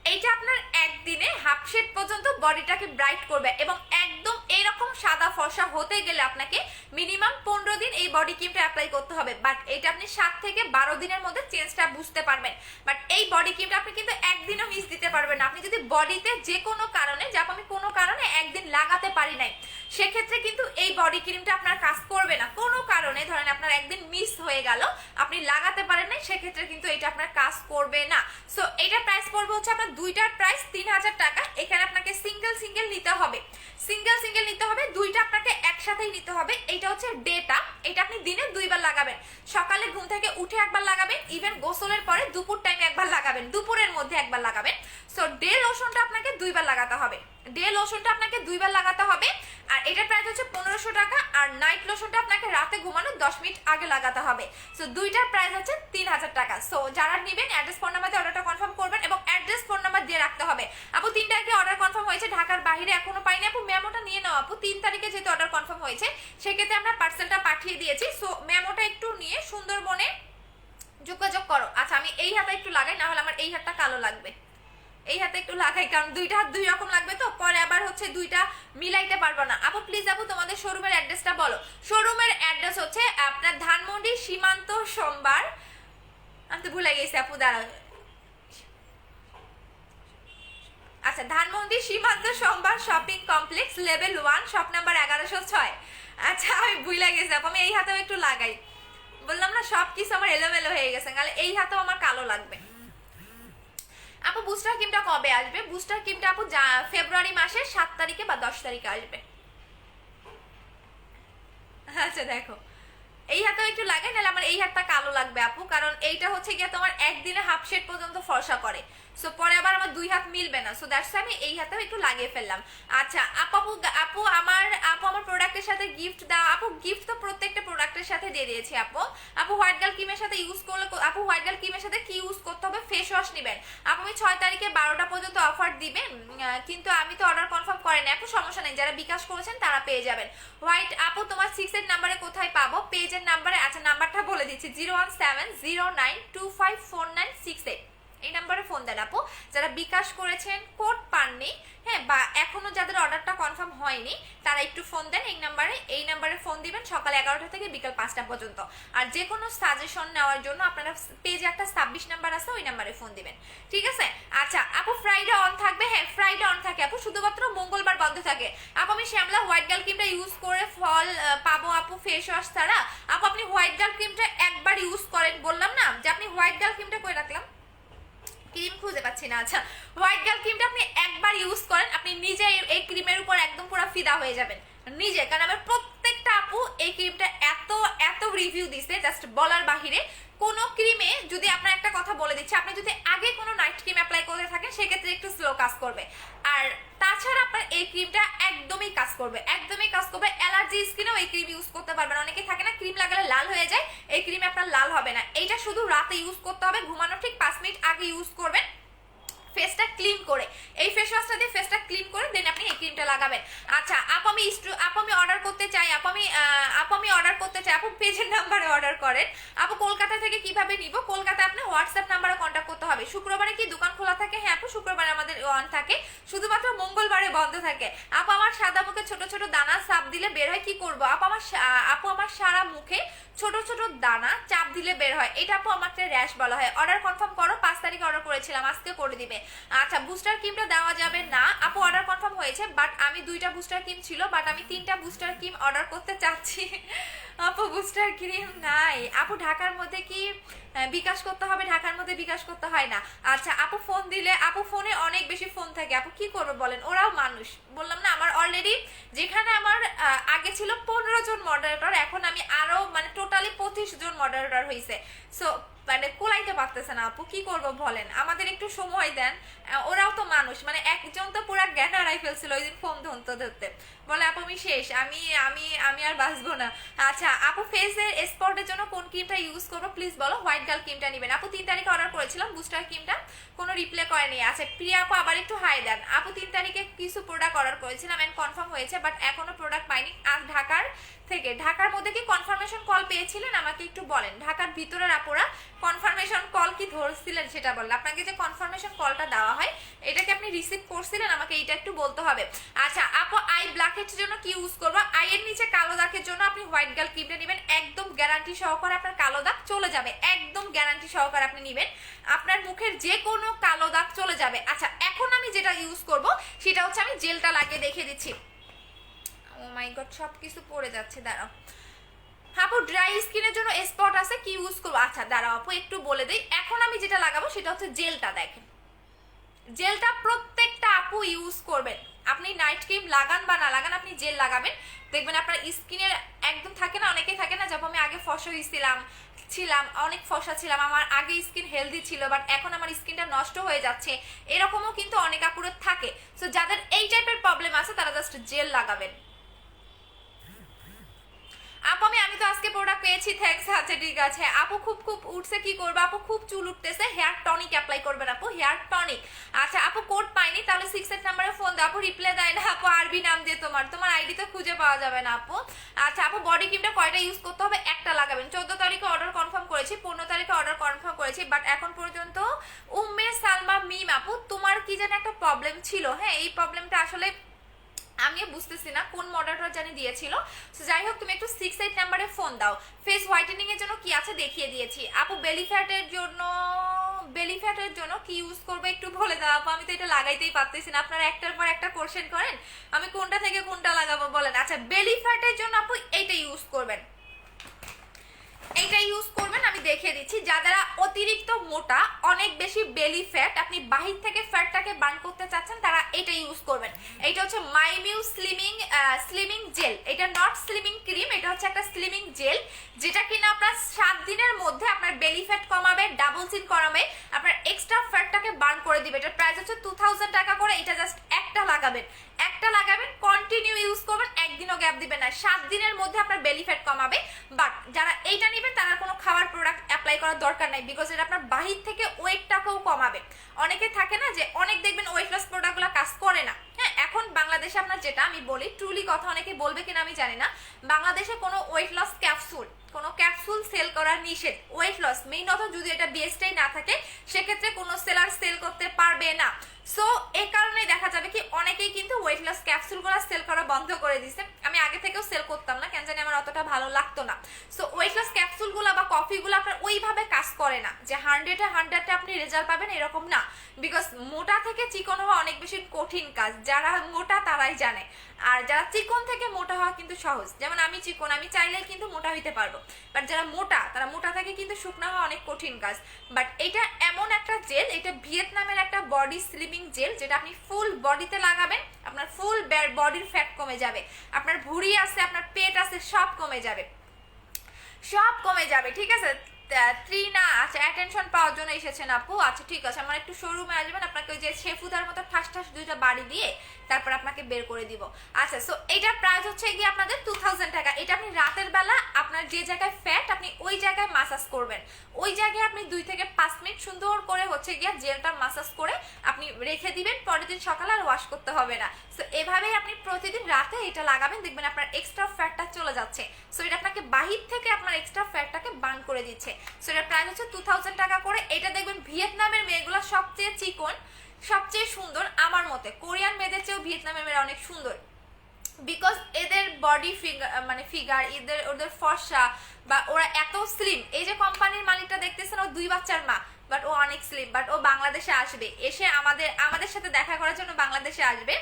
এইটা আপনার একদিনে হাফ শেড পর্যন্ত বডিটাকে ব্রাইট করবে, এবং একদম এইরকম সাদা ফর্সা হতে গেলে আপনাকে মিনিমাম 15 দিন এই বডি ক্রিমটা অ্যাপ্লাই করতে হবে, বাট এটা আপনি 7 থেকে 12 দিনের মধ্যে চেঞ্জটা বুঝতে পারবেন। বাট এই বডি ক্রিমটা আপনি কিন্তু একদিনও মিস দিতে পারবেন না। আপনি যদি বডিতে যে কোনো কারণে, যা আমি কোনো কারণে একদিন লাগাতে পারি নাই, সেক্ষেত্রে কিন্তু এই বডি ক্রিমটা আপনার কাজ করবে না, কোনো কারণে নাই, ধরেন আপনার একদিন মিস হয়ে গেল, আপনি লাগাতে পারেন নাই, সেক্ষেত্রে কিন্তু এটা আপনার কাজ করবে না। সো এটার প্রাইস পড়বে হচ্ছে আপনার দুইটার প্রাইস 3000 টাকা। এখানে আপনাকে সিঙ্গেল সিঙ্গেল নিতে হবে, সিঙ্গেল সিঙ্গেল নিতে হবে, দুইটা আপনাকে একসাথেই নিতে হবে। এইটা হচ্ছে ডেটা, এটা আপনি দিনে 2বার লাগাবেন, সকালে ঘুম থেকে উঠে একবার লাগাবেন, ইভেন গোসলের পরে দুপুর টাইমে একবার লাগাবেন, দুপুরের মধ্যে একবার লাগাবেন। সো ডে লোশনটা আপনাকে 2বার লাগাতে হবে, ডে লোশনটা আপনাকে 2বার লাগাতে হবে। আর এটার প্রাইস হচ্ছে 1500 টাকা। আর নাইট লোশনটা আপনাকে রাতে ঘুমানোর 10 মিনিট আগে লাগাতে হবে। সো দুইটার প্রাইস হচ্ছে 3000 টাকা। সো যারা নেবেন অ্যাড্রেস ফোন নাম্বার দিয়ে অর্ডারটা কনফার্ম করবেন এবং অ্যাড্রেস ফোন নাম্বার দিয়ে রাখতে হবে। আপু 3 তারিখে অর্ডার কনফার্ম হয়েছে, ঢাকার বাইরে এখনো পাইনি। আপু মেমোটা নিয়ে নাও আপু, 3 তারিখে যেহেতু অর্ডার কনফার্ম হয়েছে সেক্ষেত্রে আমরা পার্সেলটা পাঠিয়ে দিয়েছি। সো মেমোটা একটু নিয়ে সুন্দরবনে যোগাযোগ করো। আচ্ছা আমি এই হাতে একটু লাগাই, না হলে আমার এই হাতটা কালো লাগবে, এই হাতে একটু লাগাই, কারণ দুইটা হাত দুই রকম লাগবে, তো পরে আবার হচ্ছে দুইটা মিলাইতে পারবো না। আপু প্লিজ আপু তোমাদের শোরুমের অ্যাড্রেসটা বলো। শোরুমের অ্যাড্রেস হচ্ছে আপনার ধানমন্ডি সীমান্ত সোমবার, আমি তো ভুলে গেছি আপু, দাঁড়াও। আচ্ছা ধানমন্ডি সীমান্ত সোমবার shopping complex, level 1, shop number 1106। আচ্ছা আমি ভুলে গেছি আপু, আমি এই হাতেও একটু লাগাই, বললাম না সব কিছু আমার এলোমেলো হয়ে গেছে, তাহলে এই হাতেও আমার কালো লাগবে। আপু বুস্টার ক্রিমটা কবে আসবে? বুস্টার ক্রিমটা আপু ফেব্রুয়ারি মাসের 7 তারিখে বা 10 তারিখে আসবে। আচ্ছা দেখো এই হাতেও একটু লাগে, নাহলে আমার এই হাতটা কালো লাগবে আপু, কারণ এইটা হচ্ছে গিয়ে তোমার একদিনে হাফ শেড পর্যন্ত ফর্সা করে। সো পরে আবার আমার দুই হাত মিলবে না, সো দ্যাটস আমি এই হাতেও একটু লাগিয়ে ফেললাম। আচ্ছা আপু আমার প্রোডাক্টের সাথে গিফট দাও। আপু গিফট তো প্রত্যেকটা প্রোডাক্টের সাথে দিয়ে দিয়েছি আপু। আপু হোয়াইট গার্ল ক্রিমের সাথে ইউজ করলে, আপু হোয়াইট গার্ল ক্রিমের সাথে কি ইউজ করতে হবে? ফেস ওয়াশ নেবেন আপু। আমি 6 তারিখে 12টা পর্যন্ত অফার দিবেন, কিন্তু আমি তো অর্ডার কনফার্ম করেন আপু, সমস্যা নেই, যারা বিকাশ করেছেন তারা পেয়ে যাবেন। হোয়াইট আপু তোমার 6 এর নাম্বারে কোথায় পাবো? পেজের নাম্বারে। আচ্ছা নাম্বারটা বলে দিচ্ছি, 01709254968, এই নাম্বারে ফোন দেন আপু। যারা বিকাশ করেছেন কোড পাননি, হ্যাঁ, বা এখনো যাদের অর্ডারটা কনফার্ম হয়নি তারা একটু ফোন দেন এই নাম্বারে ফোন দিবেন সকাল 11টা থেকে বিকাল 5টা পর্যন্ত। আর যে কোনো সাজেশন নেওয়ার জন্য আপনারা পেজে একটা 26 নাম্বার আছে, ওই নাম্বারে ফোন দিবেন, ঠিক আছে? আচ্ছা আপু ফ্রাইডে অন থাকবে? হ্যাঁ ফ্রাইডে অন থাকে আপু, শুধুমাত্র মঙ্গলবার বন্ধ থাকে। আপু আমি শ্যামলা হোয়াইট গার্ল ক্রিমটা ইউজ করে ফল পাবো আপু ফেস ওয়াশ ছাড়া? আপু আপনি হোয়াইট গার্ল ক্রিমটা একবার ইউজ করেন, বললাম না যে আপনি হোয়াইট গার্ল ক্রিমটা করে রাখলাম, ক্রিম খুঁজে পাচ্ছি না। আচ্ছা হোয়াইট গার্ল ক্রিমটা আপনি একবার ইউজ করেন, আপনি নিজে এই ক্রিমের উপর একদম পুরো ফিদা হয়ে যাবেন নিজে, কারণ আমার প্রত্যেকটা আপু এই ক্রিমটা এত এত রিভিউ দিছে জাস্ট বলার বাহিরে। কোনো ক্রিমে যদি আপনার একটা কথা বলে দিচ্ছে, আপনি যদি আগে কোনো নাইট ক্রিম অ্যাপ্লাই করে থাকেন সেক্ষেত্রে একটু স্লো কাজ করবে, আর তাছাড়া আপনার এই ক্রিমটা একদমই কাজ করবে, একদমই কাজ করবে। অ্যালার্জি স্কিনেও এই ক্রিম ইউজ করতে পারবেন, অনেকে থাকে না ক্রিম লাগালে লাল হয়ে যায়, এই ক্রিমে আপনার লাল হবে না। এইটা শুধু রাতে ইউজ করতে হবে, ঘুমানোর ঠিক 5 মিনিট আগে ইউজ করবেন ফেসটা ক্লিন করে, এই ফেস ওয়াশটা দিয়ে ফেসটা ক্লিন করে দেন আপনি এই ক্রিমটা লাগাবেন। আচ্ছা আপু আমি অর্ডার করতে চাই, আপু আমি অর্ডার করতে চাই, আপু পেজের নাম্বারে অর্ডার করেন। আপু কলকাতা থেকে কিভাবে নিব? কলকাতা আপনি হোয়াটসঅ্যাপ নাম্বারে কন্ট্যাক্ট করতে হবে। শুক্রবারে কি দোকান খোলা থাকে? হ্যাঁ আপু শুক্রবারে আমাদের অন থাকে, শুধুমাত্র মঙ্গলবারে বন্ধ থাকে। আপু আমার সাদা মুখে ছোট ছোট দানা চাপ দিলে বের হয়, কি করব? আপু আমার সারা মুখে ছোট ছোট দানা চাপ দিলে বের হয়, এটা আপু আমাকে র্যাশ বলা হয়। অর্ডার কনফার্ম করো, 5 তারিখে অর্ডার করেছিলাম, আজকে করে দিবে। আচ্ছা বুস্টার ক্রিমটা দেওয়া যাবে না আপু, অর্ডার কনফার্ম হয়েছে, বাট আমি 2টা বুস্টার ক্রিম ছিল, বাট আমি 3টা বুস্টার ক্রিম অর্ডার করতে চাচ্ছি। আপু বুস্টার ক্রিম নাই আপু, ঢাকার মধ্যে কি বিকাশ করতে হবে? ঢাকার মধ্যে বিকাশ করতে হয় না। আচ্ছা আপু ফোন দিলে, আপু ফোনে অনেক বেশি ফোন থাকে, আপু কি করবো বলেন? ওরাও মানুষ, বললাম না আমার অলরেডি যেখানে আমার আগে ছিল 15 জন মডারেটর, এখন আমি আরো মানে টোটালি 25 জন মডারেটর হয়েছে। সো মানে কোলাইতে পারতেছে না আপু, কি করব বলেন? আমাদের একটু সময় দেন, ওরাও তো মানুষ, মানে একজন তো পুরো জ্ঞান হারাই ফেলছিল ওই দিন ফোন ধরতে ধরতে, বলে আপু আমি শেষ, আমি আমি আমি আর বাঁচবো না। আচ্ছা আপু ফেসের স্পটের জন্য কোন ক্রিমটা ইউজ করবো প্লিজ বলো? হোয়াইট গার্ল ক্রিমটা নেবেন আপু। 3 তারিখে অর্ডার করেছিলাম বুস্টার ক্রিমটা, কোনো রিপ্লাই করেনি। আচ্ছা প্রিয়া আপু আবার একটু হাই দেন আপু। 3 তারিখে কিছু প্রোডাক্ট অর্ডার করেছিলাম এন্ড কনফার্ম হয়েছে, বাট এখনো প্রোডাক্ট পাইনি। আজ ঢাকার মধ্যে কি কনফার্মেশন কল পেয়েছিলেন? আমাকে একটু বলেন। ঢাকার ভিতরের আপুরা কনফার্মেশন কল কি ধরছিলেন সেটা বলেন। আপনাকে যে কনফার্মেশন কলটা দেওয়া হয় এটাকে আপনি রিসিভ করছিলেন? আমাকে এইটা একটু বলতে হবে। আচ্ছা আপু আই ব্ল্যাকের জন্য কি ইউজ করবো? আইয়ের নিচে কালো দাগের জন্য আপনি হোয়াইট গার্ল ক্রিমটা নেবেন, একদম গ্যারান্টি সহকারে আপনার কালো দাগ চলে যাবে, একদম গ্যারান্টি সহকারে আপনি নেবেন, আপনার মুখের যে কোনো কালো দাগ চলে যাবে। আচ্ছা এখন আমি যেটা ইউজ করব সেটা হচ্ছে, আমি জেলটা লাগিয়ে দেখিয়ে দিচ্ছি। ও মাই গড সব কিছু পড়ে যাচ্ছে, দাঁড়াও। আপু ড্রাই স্কিনের জন্য স্পট আছে, কি ইউজ করবো? আচ্ছা দাঁড়াও আপু একটু বলে দিই। এখন আমি যেটা লাগাবো সেটা হচ্ছে জেলটা। দেখেন জেলটা প্রত্যেকটা আপু ইউজ করবেন। আপনি নাইট ক্রিম লাগান বা না লাগান, আপনি জেল লাগাবেন, দেখবেন আপনার স্কিনের একদম থাকে না, অনেকেই থাকে না, যখন আমি আগে ফর্সা ছিলাম অনেক ফর্সা ছিলাম, আমার আগে স্কিন হেলদি ছিল, বাট এখন আমার স্কিনটা নষ্ট হয়ে যাচ্ছে, এরকমও কিন্তু অনেক আপুরের থাকে। সো যাদের এই টাইপের প্রবলেম আছে তারা জাস্ট জেল লাগাবেন। আপু আমি তো আজকে প্রোডাক্ট পেয়েছি, থ্যাঙ্কস। আচ্ছা ঠিক আছে আপু, খুব খুব উঠছে, কি করবে আপু? খুব চুল উঠতেছে, হেয়ার টনিক অ্যাপ্লাই করবেন আপু, হেয়ার টনিক। আচ্ছা আপু কোড পাইনি, তাহলে 6 নাম্বারে ফোন দাও। আপু রিপ্লাই দেয় না আপু, আরবি নাম দিয়ে তোমার আইডি তো খুঁজে পাওয়া যাবে না আপু। আচ্ছা আপু বডি ক্রিমটা কয়টা ইউজ করতে হবে? একটা লাগাবেন। 14 তারিখে অর্ডার কনফার্ম করেছি, 15 তারিখে অর্ডার কনফার্ম করেছি, বাট এখন পর্যন্ত উম্মে সালমা মিম আপু তোমার কি যেন একটা প্রবলেম ছিল, হ্যাঁ এই প্রবলেমটা আসলে আমিও বুঝতেছি না কোন মডেলটা জানি দিয়েছিল। সো যাই হোক তুমি একটু 6 নাম্বারে ফোন দাও। ফেস হোয়াইটেনিং এর জন্য কি আছে দেখিয়ে দিয়েছি আপু। বেলি ফ্যাটের জন্য কি ইউজ করবে একটু বলে দাও আপু, আমি তো এটা লাগাইতেই পারতেছি না, আপনারা একটার পর একটা কোশ্চেন করেন, আমি কোনটা থেকে কোনটা লাগাবো বলেন। আচ্ছা বেলি ফ্যাটের জন্য আপু এইটা ইউজ করবেন, এইটা ইউজ করবেন, আমি দেখিয়ে দিচ্ছি। যারা অতিরিক্ত মোটা, অনেক বেশি বেলি ফ্যাট, আপনি বাহির থেকে ফ্যাটটাকে বার্ন করতে চাচ্ছেন, তারা এটা ইউজ করবেন। এটা হচ্ছে মাইমিউ স্লিমিং জেল, এটা নট স্লিমিং ক্রিম, এটা হচ্ছে একটা স্লিমিং জেল, যেটা কিনা আপনার 7 দিনের মধ্যে আপনার বেলি ফ্যাট কমাবে, ডাবল চিন কমাবে, আপনার এক্সট্রা ফ্যাটটাকে বার্ন করে দিবে। এটার প্রাইস হচ্ছে 2000 টাকা করে। এটা জাস্ট একটা লাগাবেন, কন্টিনিউ ইউজ করবেন, একদিনও গ্যাপ দিবেন না, 7 দিনের মধ্যে আপনার বেলি ফ্যাট কমাবে। বাট যারা এইটা নেবেন তারা কোনো খাবার প্রোডাক্ট অ্যাপ্লাই করার দরকার নাই, বিকজ এটা আপনার বাহির থেকে ওয়েটটাকেও কমাবে। অনেকে থাকে না যে অনেক দেখবেন ওয়েট লস প্রোডাক্টগুলো কাজ করে না। হ্যাঁ এখন বাংলাদেশে আপনার যেটা আমি বলি ট্রুলি কথা, অনেকে বলবে কিনা আমি জানি না, বাংলাদেশে কোনো ওয়েট লস ক্যাপসুল সেল করা নিষেধ। ওয়েট লস মেইনত যদি এটা বেসটাই না থাকে সেক্ষেত্রে কোনো সেলার সেল করতে পারবে না। সো এই কারণে দেখা যাবে কি অনেকেই কিন্তু ওয়েট লস ক্যাপসুলগুলো সেল করা বন্ধ করে দিছে। আমি আগে থেকেও সেল করতাম না, কেন জানি আমার অতটা ভালো লাগতো না। সো ওয়েট লস ক্যাপসুলগুলো বা কফিগুলো আপনার ওইভাবে কাজ করে না যে 100-এ আপনি রেজাল্ট পাবেন, এরকম না। বিকজ মোটা থেকে চিকন হওয়া অনেক বেশি কঠিন কাজ, যারা মোটা তারাই জানে, আর যারা চিকন থেকে মোটা হওয়া কিন্তু সহজ। যেমন আমি চিকন, আমি চাইলেই কিন্তু মোটা হইতে পারবো, বাট যারা মোটা তারা মোটা থেকে কিন্তু শুকনো হওয়া অনেক কঠিন কাজ। বাট এটা এমন একটা জেল, এটা ভিয়েতনামের একটা বডি স্লিমিং জেল, যেটা আপনি ফুল বডিতে লাগাবেন, আপনার ফুল বডির ফ্যাট কমে যাবে, আপনার ভুঁড়ি আছে, আপনার পেট আছে, সব কমে যাবে, ঠিক আছে। ত্রিনা আচ্ছা অ্যাটেনশন পাওয়ার জন্য এসেছেন আপু। আচ্ছা ঠিক আছে, আমার একটু শোরুমে আসবেন, আপনাকে ওই যে শেফুদার মতো ঠাস দুইটা বাড়ি দিয়ে তারপর আপনাকে বের করে দিব। আচ্ছা সো এইটার প্রাইস হচ্ছে গিয়ে আপনাদের 2000 টাকা। এটা আপনি রাতের বেলা আপনার যে জায়গায় ফ্যাট আপনি ওই জায়গায় মাসাজ করবেন, ওই জায়গায় আপনি 2 থেকে 5 মিনিট সুন্দর করে হচ্ছে গিয়ে জেলটা মাসাজ করে আপনি রেখে দিবেন, পরের দিন সকালে আর ওয়াশ করতে হবে না। সো এভাবেই আপনি প্রতিদিন রাতে এটা লাগাবেন, দেখবেন আপনার এক্সট্রা ফ্যাটটা চলে যাচ্ছে। সো এটা আপনাকে বাহির থেকে আপনার এক্সট্রা ফ্যাটটাকে বার্ন করে দিচ্ছে। সো এটার প্রাইস হচ্ছে 2000 টাকা করে। এটা দেখবেন ভিয়েতনামের মেয়েগুলো সবচেয়ে চিকন, সবচেয়ে সুন্দর, আমার মতে কোরিয়ান মেয়েদের চেয়েও ভিয়েতনামের মেয়েরা অনেক সুন্দর, বিকজ এদের বডি ফিগার ওদের ফর্সা, বা ওরা এত স্লিম। এই যে কোম্পানির মালিকটা দেখতেছেন, ও 2 বাচ্চার মা, বাট ও অনেক স্লিম। বাট ও বাংলাদেশে আসবে, এসে আমাদের সাথে দেখা করার জন্য বাংলাদেশে আসবে।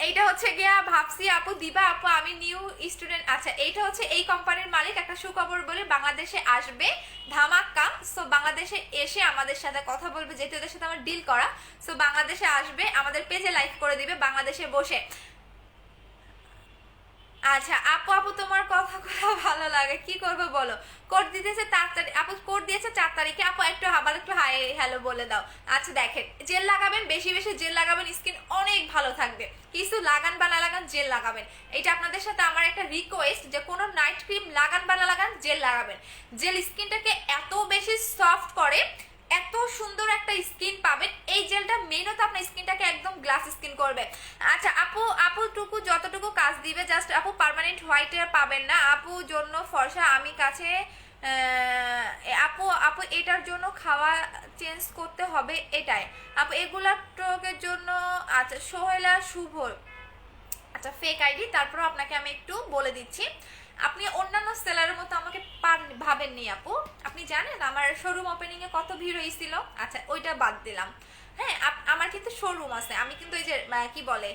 এইটা হচ্ছে গিয়া ভাবছি আপু দিবা আপু, আমি নিউ স্টুডেন্ট। আচ্ছা এইটা হচ্ছে এই কোম্পানির মালিক, একটা সুখবর বলে বাংলাদেশে আসবে ধামাকা। সো বাংলাদেশে এসে আমাদের সাথে কথা বলবে, যেহেতু ওদের সাথে আমার ডিল করা। সো বাংলাদেশে আসবে, আমাদের পেজে লাইভ করে দিবে বাংলাদেশে বসে। আচ্ছা আপু তোমার কথাগুলো ভালো লাগে, কি করবো বলো। কোড দিতেছে 4 তারিখ আপু, কোড দিয়েছে 4 তারিখে আপু, একটু হাই হ্যালো বলে দাও। আচ্ছা দেখেন জেল লাগাবেন, বেশি জেল লাগাবেন, স্কিন অনেক ভালো থাকবে। কিছু লাগান বা না লাগান জেল লাগাবেন, এটা আপনাদের সাথে আমার একটা রিকোয়েস্ট, যে কোনো নাইট ক্রিম লাগান বা না লাগান জেল লাগাবেন। জেল স্কিনটাকে এত বেশি সফট করে, এত সুন্দর একটা স্কিন পাবেন। এই জেলটা মেইনত আপনার স্কিনটাকে একদম গ্লাস স্কিন করবে। আচ্ছা আপু টুকু যতটুকু কাজ দিবে, জাস্ট আপু পার্মানেন্ট হোয়াইটে পাবেন না আপু, জন্য ফর্সা আমি কাছে আপু এটার জন্য খাওয়া চেঞ্জ করতে হবে, এটাই আপু এগুলা টোকের জন্য। আচ্ছা সোহেলা শুভ, আচ্ছা ফেক আইডি। তারপর আপনাকে আমি একটু বলে দিচ্ছি, আপনি অন্যান্য সেলারের মতো আমাকে ভাবেননি আপু। আপনি জানেন আমার শোরুম ওপেনিং এ কত ভিড় হয়েছিল। আচ্ছা ওইটা বাদ দিলাম, হ্যাঁ আমার কিন্তু শোরুম আছে, আমি কিন্তু এই যে কি বলে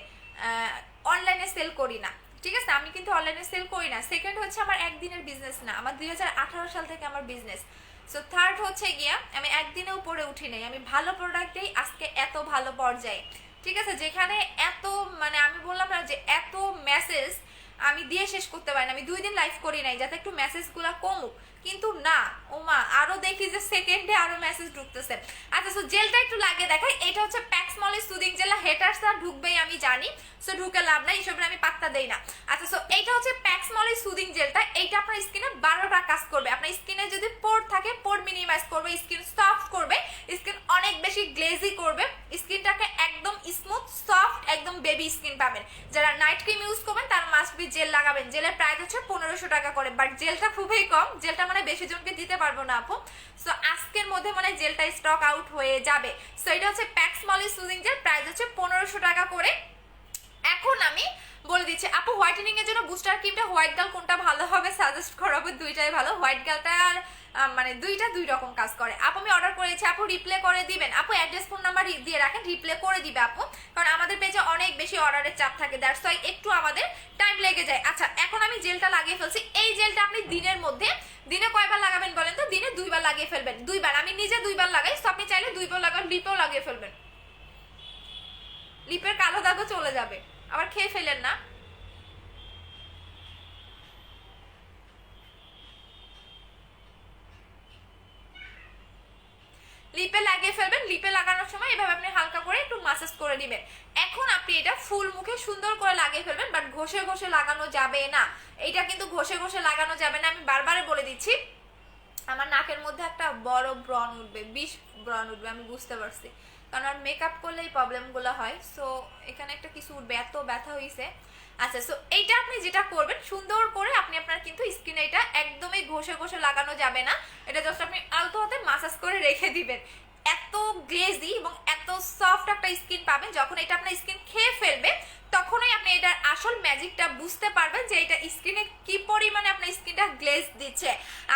অনলাইনে সেল করি না, ঠিক আছে, আমি কিন্তু অনলাইনে সেল করি না। সেকেন্ড হচ্ছে আমার একদিনের বিজনেস না, আমার 2018 সাল থেকে আমার বিজনেস। সো থার্ড হচ্ছে গিয়া আমি একদিনে উপরে উঠি নাই, আমি ভালো প্রোডাক্ট দিই আজকে এত ভালো পর্যায়ে। ঠিক আছে, যেখানে এত মানে আমি বললাম না যে এত মেসেজ আমি দিয়ে শেষ করতে পারি না, আমি 2 দিন লাইভ করি নাই যাতে একটু মেসেজগুলো কমুক, কিন্তু না ওমা আরো দেখি যে সেকেন্ডে আরো মেসেজ ঢুকতেছে। আচ্ছা সো জেলটা একটু লাগিয়ে দেখাই, এটা হচ্ছে প্যাক্স মলের সুদিং জেল, হেটার্সরা ঢুকবেই আমি জানি, সো ঢুকে লাভ নাই, এসবের আমি পাত্তা দেই না। আচ্ছা সো এইটা হচ্ছে প্যাক্স মলের সুদিং জেলটা, এইটা আপনার স্কিনে 12টা কাজ করবে। আপনার স্কিনে যদি পোর থাকে পোর মিনিমাইজ করবে, স্কিন সফট করবে, স্কিন অনেক বেশি গ্লেজি করবে, স্কিনটাকে একদম স্মুথ সফট একদম বেবি স্কিন পাবেন। যারা নাইট ক্রিম ইউজ করবেন তার মাস্ট বি জেল লাগাবেন। জেলের প্রাইস হচ্ছে 1500 টাকা করে, বাট জেলটা খুবই কম, জেলটা মানে বেশি জনকে দিতে পারবো না আপু। সো আজকের মধ্যে মানে জেলটা স্টক আউট হয়ে যাবে। সো এটা হচ্ছে Pax Moly soothing gel, price হচ্ছে 1500 টাকা করে। এখন আমি বলে দিচ্ছি আপু হোয়াইটেনিং এর জন্য বুস্টার ক্রিমটা হোয়াইট গার্ল কোনটা ভালো হবে সাজেস্ট করাবো, দুইটাই ভালো। হোয়াইট গার্লটা আর মানে দুইটা দুই রকম কাজ করে। আপু আমি অর্ডার করেছি, আপু রিপ্লে করে দিবেন, আপু অ্যাড্রেস ফোন নাম্বার দিয়ে রাখেন, রিপ্লে করে দিবে আপু, কারণ আমাদের পেজে অনেক বেশি অর্ডারের চাপ থাকে, দ্যাটস ওয়াই একটু আমাদের টাইম লেগে যায়। আচ্ছা এখন আমি জেলটা লাগিয়ে ফেলছি। এই জেলটা আপনি দিনের মধ্যে দিনে কয়বার লাগাবেন বলেন তো? দিনে 2বার লাগিয়ে ফেলবেন, 2বার। আমি নিজে 2বার লাগাই, তো আপনি চাইলে 2বার লাগান, লিপেও লাগিয়ে ফেলবেন, লিপের কালো দাগও চলে যাবে, আবার খেয়ে ফেলেন না। লিপে লাগিয়ে ফেলবেন, লিপে লাগানোর সময় এভাবে আপনি হালকা করে একটু মাসাজ করে দিবেন। এখন আপনি এটা ফুল মুখে সুন্দর করে লাগিয়ে ফেলবেন, বাট ঘষে ঘষে লাগানো যাবে না, এটা কিন্তু ঘষে ঘষে লাগানো যাবে না, আমি বারবার বলে দিচ্ছি। আমার নাকের মধ্যে একটা বড় ব্রণ উঠবে, 20 ব্রণ উঠবে, আমি বুঝতে পারছি, কারণ আর মেকআপ করলে এই প্রবলেমগুলো হয়। সো এখানে একটা কিছু উঠবে, এত ব্যথা হয়েছে। আচ্ছা সো এইটা আপনি যেটা করবেন সুন্দর করে আপনি আপনার কিন্তু স্কিনে এটা একদমই ঘষে ঘষে লাগানো যাবে না, এটা জাস্ট আপনি আলতো হাতে মাসাজ করে রেখে দিবেন। এত গ্লেজি এবং এত সফট একটা স্কিন পাবেন, যখন এটা আপনার স্কিন খেয়ে ফেলবে তখনই আপনি এটার আসল ম্যাজিকটা বুঝতে পারবেন যে এটা স্কিনে কি পরিমাণে আপনার স্কিনটা গ্লেজ দিচ্ছে।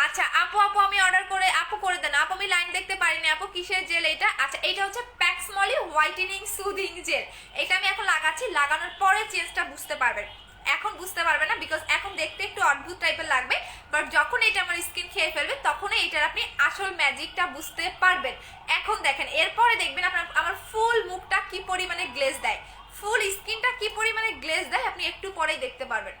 আচ্ছা আপু আপু আমি অর্ডার করে আপু করে দেন, আপু আমি লাইন দেখতে পারিনি, আপু কিসের জেল এটা? আচ্ছা এটা হচ্ছে Pax Moly whitening soothing gel, এটা আমি এখন লাগাচ্ছি, লাগানোর পরে চেঞ্জটা বুঝতে পারবেন। এখন বুঝতে পারবে না, বিকজ এখন দেখতে একটু অদ্ভুত টাইপের লাগবে, বাট যখন এটা আমার স্কিন খেয়ে ফেলবে তখনই এটার আপনি আসল ম্যাজিকটা বুঝতে পারবেন। এখন দেখেন, এরপরে দেখবেন আপনার আমার ফুল মুখটা কি পরিমাণে গ্লেজ দেয়, ফুল স্কিনটা কি পরিমাণে গ্লেজ দেয়, আপনি একটু পরেই দেখতে পারবেন।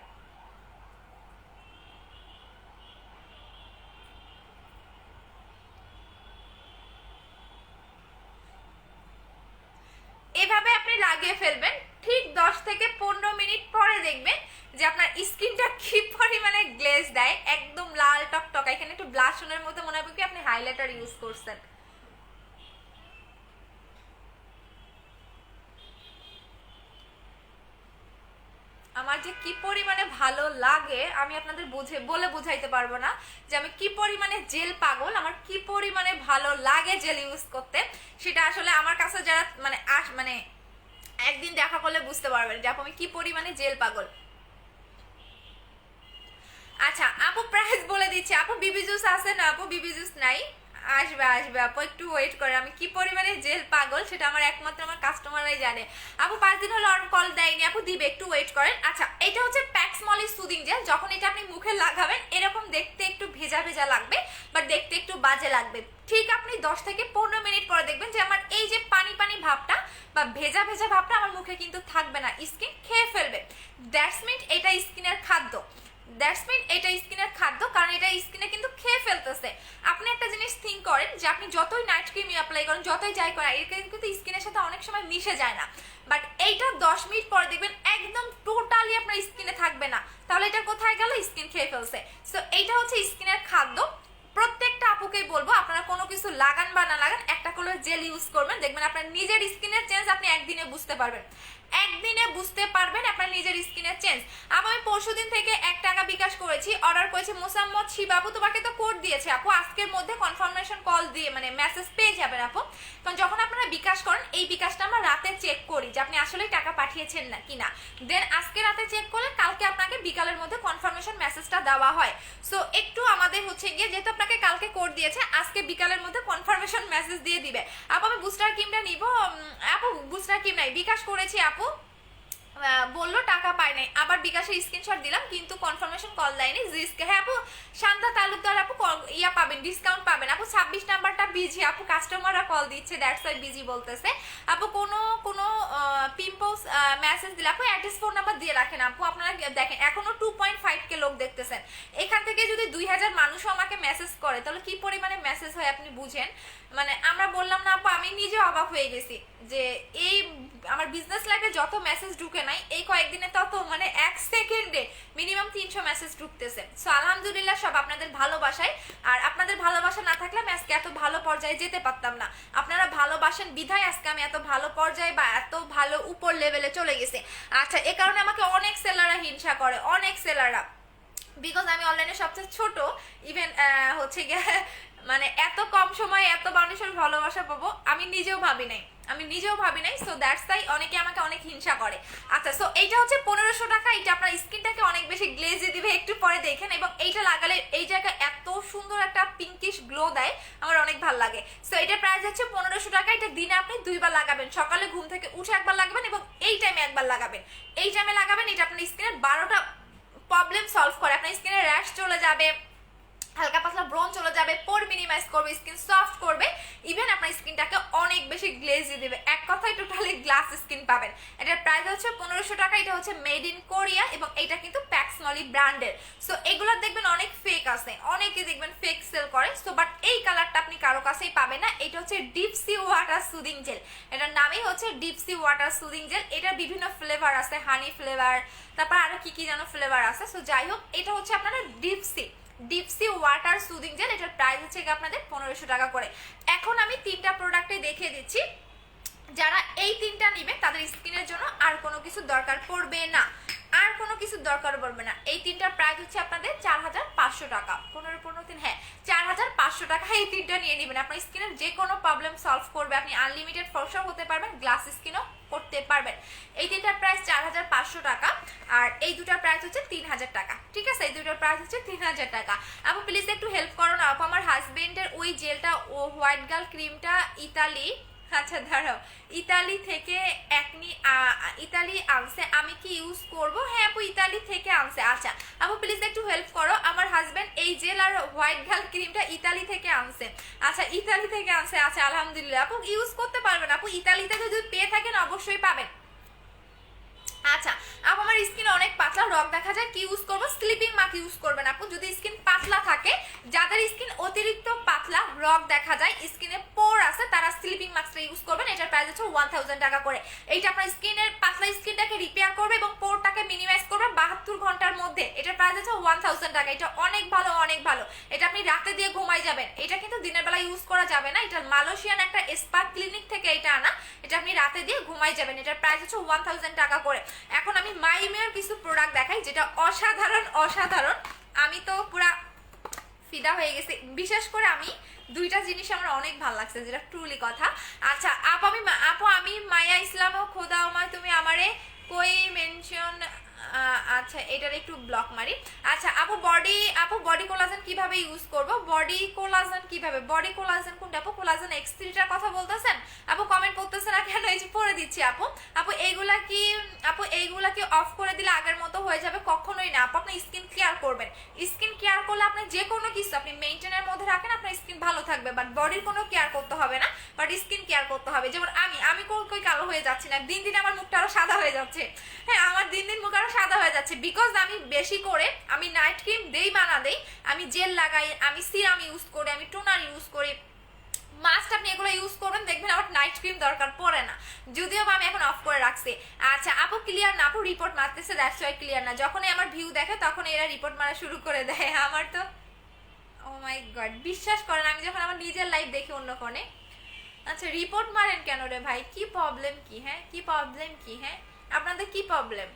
এভাবে আপনি লাগিয়ে ফেলবেন, ঠিক 10 থেকে 15 মিনিট পরে দেখবেন যে আপনার স্কিনটা কি পরিমাণে গ্লেজ দেয়, একদম লাল টকটকা। এখানে একটু ব্লাশনের মতো মনে হবে কি আপনি হাইলাইটার ইউজ করছেন। আমার যে কি পরিমাণে ভালো লাগে আমি আপনাদের বলে বোঝাইতে পারবো না যে আমি কি পরিমাণে জেল পাগল, আমার কি পরিমাণে ভালো লাগে জেল ইউজ করতে, সেটা আসলে আমার কাছে যারা মানে একদিন দেখা করলে বুঝতে পারবেন যে আপু আমি কি পরিমাণে জেল পাগল। আচ্ছা আপু প্রাইস বলে দিচ্ছি, আপু বিবি জুস আছে না? আপু বিবি জুস নাই, আসবে আসবে আপু, একটু ওয়েট করে, আমি কি পরিমাণে জেল পাগল সেটা আমার একমাত্র আমার কাস্টমাররাই জানে। আপু 5 দিন হলো আর কল দেয়নি, আপু দিবে, একটু ওয়েট করেন। আচ্ছা এটা হচ্ছে প্যাক্স মলি সুদিং জেল, যখন এটা আপনি মুখে লাগাবেন এরকম দেখতে একটু ভেজা ভেজা লাগবে, বাট দেখতে একটু বাজে লাগবে। ঠিক আপনি 10 থেকে 15 মিনিট পরে দেখবেন যে আমার এই যে পানি পানি ভাবটা বা ভেজা ভেজা ভাবটা আমার মুখে কিন্তু থাকবে না, স্কিন খেয়ে ফেলবে। দ্যাটস মিন এটা স্কিনের খাদ্য, দ্যাটস মিন এটা স্কিনের খাদ্য, কারণ এটা স্কিনে কিন্তু খেয়ে ফেলতেছে। আপনি একটা জিনিস থিঙ্ক করেন যে আপনি যতই নাইট ক্রিম অ্যাপ্লাই করেন, যতই যাই করেন, এটা কিন্তু স্কিনের সাথে অনেক সময় মিশে যায় না, বাট এইটা 10 মিনিট পরে দেখবেন একদম টোটালি আপনার স্কিনে থাকবে না, তাহলে এটা কোথায় গেল? স্কিন খেয়ে ফেলছে। সো এইটা হচ্ছে স্কিনের খাদ্য। প্রত্যেকটা আপুকেই বলবো আপনারা কোনো কিছু লাগান বা না লাগান একটা করে জেল ইউজ করবেন, দেখবেন আপনার নিজের স্কিনের চেঞ্জ আপনি একদিনে বুঝতে পারবেন, একদিনে বুঝতে পারবেন আপনার নিজের স্কিনের চেঞ্জ। আমি পরশুদিন থেকে 1 টাকা বিকাশ করেছি, অর্ডার করেছি মোসাম্মদ শিবাবু, তোমাকে তো কোড দিয়েছে আপু, আজকের মধ্যে কনফার্মেশন কল দিয়ে মানে মেসেজ পেয়ে যাবেন আপু, কারণ যখন আপনারা বিকাশ করেন এই বিকাশটা আমরা রাতে চেক করি যে আপনি আসলে টাকা পাঠিয়েছেন না কিনা, দেন আজকে রাতে চেক করলে কালকে আপনাকে বিকালের মধ্যে কনফার্মেশন মেসেজটা দেওয়া হয়। সো একটু আমাদের হচ্ছে গিয়ে যেহেতু আপনাকে কালকে কোড দিয়েছে আজকে বিকালের মধ্যে কনফার্মেশন মেসেজ দিয়ে দিবে। আপু আমি বুস্টার ক্রিমটা নিব, আপু বুস্টার ক্রিম নাই, বিকাশ করেছি আপু, বললো টাকা পায় নাই, আবার বিকাশে স্ক্রিনশট দিলাম কিন্তু কনফার্মেশন কল দেয়নি। হ্যাঁ আপু, শান্তা তালুকদার আপু ইয়া পাবেন, ডিসকাউন্ট পাবেন আপু। 26 নাম্বারটা বিজি আপু, কাস্টমাররা কল দিচ্ছে, দ্যাটস ওয়াই বিজি বলতেছে আপু। কোনো পিম্পলস মেসেজ দিলে আপু অ্যাড্রেস ফোন নাম্বার দিয়ে রাখেন আপু। আপনারা দেখেন এখনো 2.5K লোক দেখতেছেন, এখান থেকে যদি 2000 মানুষও আমাকে মেসেজ করে তাহলে কি পরিমাণে মেসেজ হয় আপনি বুঝেন। মানে আমরা বললাম না আপু, আমি নিজে অবাক হয়ে গেছি যে এই আমার বিজনেস লাইফে যত মেসেজ ঢুকে নাই এই কয়েকদিনে তত, মানে 1 সেকেন্ডে মিনিমাম 300 মেসেজ ঢুকতেছে। সো আলহামদুলিল্লাহ সব আপনাদের ভালোবাসায়, আর আপনাদের ভালোবাসা না থাকলে আমি আজকে এত ভালো পর্যায়ে যেতে পারতাম না। আপনারা ভালোবাসেন বিধায় আজকে আমি এত ভালো পর্যায়ে বা এত ভালো উপর লেভেলে চলে গেছি। আচ্ছা, এ কারণে আমাকে অনেক সেলাররা হিংসা করে, অনেক সেলাররা, বিকজ আমি অনলাইনে সবচেয়ে ছোট। ইভেন হচ্ছে গিয়ে মানে এত কম সময়ে এত মানুষের ভালোবাসা পাবো আমি নিজেও ভাবি নাই। সো দ্যাটস তাই অনেকে আমাকে অনেক হিংসা করে। আচ্ছা, সো এইটা হচ্ছে 1500 টাকা। এটা আপনার স্কিনটাকে অনেক বেশি গ্লেজি দিবে, একটু পরে দেখেন। এবং এইটা লাগালে এই জায়গায় এত সুন্দর একটা পিঙ্কিশ গ্লো দেয়, আমার অনেক ভালো লাগে। সো এটার প্রাইস হচ্ছে 1500 টাকা। এটা দিনে আপনি 2বার লাগাবেন, সকালে ঘুম থেকে উঠে একবার লাগাবেন এবং এই টাইমে একবার লাগাবেন। এই টাইমে লাগাবেন, এটা আপনার স্কিনের 12টা প্রবলেম সলভ করে। আপনার স্কিনের র্যাশ চলে যাবে, হালকা পাতলা ব্রন চলে যাবে, পোর মিনিমাইজ করবে, স্কিন সফট করবে, ইভেন আপনার স্কিনটাকে অনেক বেশি গ্লেজি দিবে। এক কথায় টোটালি গ্লাস স্কিন পাবেন। এটার প্রাইস হচ্ছে 1500 টাকা। এটা হচ্ছে মেড ইন কোরিয়া এবং এটা কিন্তু প্যাক্সমলি ব্র্যান্ডের। সো এগুলো দেখবেন অনেক ফেক আছে, অনেকে দেখবেন ফেক সেল করে। সো বাট এই কালারটা আপনি কারো কাছেই পাবেন না। এটা হচ্ছে deep sea water soothing jail, এটার নামই হচ্ছে deep sea water soothing jail. এটার বিভিন্ন ফ্লেভার আছে, হানি ফ্লেভার, তারপর আরো কি যেন ফ্লেভার আছে। সো যাই হোক, এটা হচ্ছে আপনারা ডিপসি ওয়াটার সুদিং জেল। এটার প্রাইস হচ্ছে আপনাদের 1500 টাকা করে। এখন আমি 3টা প্রোডাক্টে দেখিয়ে দিচ্ছি, যারা এই 3টা নিবে তাদের স্কিনের জন্য আর কোনো কিছু দরকার পড়বে না, আর কোনো কিছু দরকার পড়বে না। এই 3টার প্রাইস হচ্ছে আপনাদের 4500 টাকা। 15 হ্যাঁ 4500 টাকা। এই 3টা নিয়ে নেবেন, আপনার স্কিনের যে কোনো প্রবলেম সলভ করবে। আপনি আনলিমিটেড ফর্সা হতে পারবেন, গ্লাস স্কিনও করতে পারবেন। এই 3টার প্রাইস 4500 টাকা, আর এই দুটার প্রাইস হচ্ছে 3000 টাকা। ঠিক আছে, এই দুটার প্রাইস হচ্ছে 3000 টাকা। আপু প্লিজ একটু হেল্প করো না আপু, আমার হাজবেন্ডের ওই জেলটা ও হোয়াইট গার্ল ক্রিমটা ইতালি, আচ্ছা দাঁড়াও, ইতালি থেকে ইতালি আনছে, আমি কি ইউজ করব? হ্যাঁ আপু, ইতালি থেকে আনছে। আচ্ছা আপু প্লিজ একটু হেল্প করো, আমার হাজবেন্ড এই জেল আর হোয়াইট গার্ল ক্রিমটা ইতালি থেকে আনছে। আচ্ছা, ইতালি থেকে আনছে। আচ্ছা আলহামদুলিল্লাহ আপু, ইউজ করতে পারবেন আপু, ইতালিতে যদি পেয়ে থাকেন অবশ্যই পাবেন। আচ্ছা আপু, আমার স্কিন অনেক পাতলা, রক দেখা যায়, কি ইউজ করবো? স্লিপিং মাস্ক ইউজ করবেন আপু। যদি স্কিন পাতলা থাকে, যাদের স্কিন অতিরিক্ত পাতলা, রক দেখা যায়, স্কিনে পোর আছে, তারা স্লিপিং মাস্কটা ইউজ করবেন। এটার প্রাইস হচ্ছে 1000 টাকা করে। এইটা আপনার স্কিনের পাতলা স্কিনটাকে রিপেয়ার করবে এবং পোরটাকে মিনিমাইজ করবে 72 ঘন্টার মধ্যে। এটার প্রাইস হচ্ছে 1000 টাকা। এটা অনেক ভালো, অনেক ভালো। এটা আপনি রাতে দিয়ে ঘুমাই যাবেন। এটা কিন্তু দিনের বেলা ইউজ করা যাবে না, এটা মালয়েশিয়ান একটা স্পা ক্লিনিক থেকে এটা আনা। এটা আপনি রাতে দিয়ে ঘুমাই যাবেন। এটার প্রাইস হচ্ছে 1000 টাকা করে। এখন আমি মাইমের কিছু প্রোডাক্ট দেখাই যেটা অসাধারণ। আমি তো পুরা ফিদা হয়ে গেছে। বিশেষ করে আমি 2টা জিনিস আমার অনেক ভালো লাগছে, যেটা ট্রুলি কথা। আচ্ছা আপু আমি মায়া ইসলাম ও খোদা আমায় তুমি আমারে কই মেনশন, আচ্ছা এটার একটু ব্লক মারি। আচ্ছা আপু বডি কোলাজেন কিভাবে ইউজ করব? বডি কোলাজেন কোনটা আপু? কোলাজেন X3টার কথা বলতেছেন আপু? কমেন্ট করতেছেন না কেন? এই যে পড়ে দিচ্ছি আপু। এইগুলা কি অফ করে দিলে আগের মতো হয়ে যাবে? কখনোই না আপু, আপনি স্কিন কেয়ার করবেন। স্কিন কেয়ার করলে আপনি যে কোনো কিছু আপনি মেইনটেনের মধ্যে রাখেন, আপনার স্কিন ভালো থাকবে। বাট বডির কোনো কেয়ার করতে হবে না, বাট স্কিন কেয়ার করতে হবে। যেমন আমি কই কালো হয়ে যাচ্ছি না, দিন দিন আমার মুখটা আরো সাদা হয়ে যাচ্ছে। হ্যাঁ, আমার দিন দিন মুখ আরো সাদা হয়ে যাচ্ছে, বিকজ আমি বেশি করে আমি নাইট ক্রিম দেই বা না দেই, আমি জেল লাগাই, আমি সিরাম ইউজ করি, আমি টোনার ইউজ করি। মাস্ট আপনি এগুলো ইউজ করবেন, দেখবেন আমার নাইট ক্রিম দরকার পড়ে না, যদিও আমি এখন অফ করে রাখছি। আচ্ছা আপু ক্লিয়ার না? আপু রিপোর্ট মারতেছে, দ্যাটস ওয়াই ক্লিয়ার না। যখনই আমার ভিউ দেখে তখন এরা রিপোর্ট মারা শুরু করে দেয়। আমার তো ও মাই গড, বিশ্বাস করেন আমি যখন আমার নিজের লাইফ দেখি অন্য ফোনে। আচ্ছা রিপোর্ট মারেন কেন রে ভাই? কি প্রবলেম কি? হ্যাঁ আপনাদের কি প্রবলেম?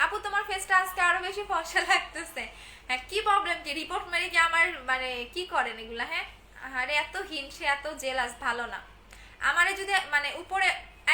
আপু তোমার ফেসটা আজকে আরো বেশি ফর্সা লাগতেছে। হ্যাঁ কি প্রবলেম কি? রিপোর্ট মেরে কি আমার মানে কি করেন এগুলা? হ্যাঁ আরে এত হিংসে এত জেলাস ভালো না। আমারে যদি মানে উপরে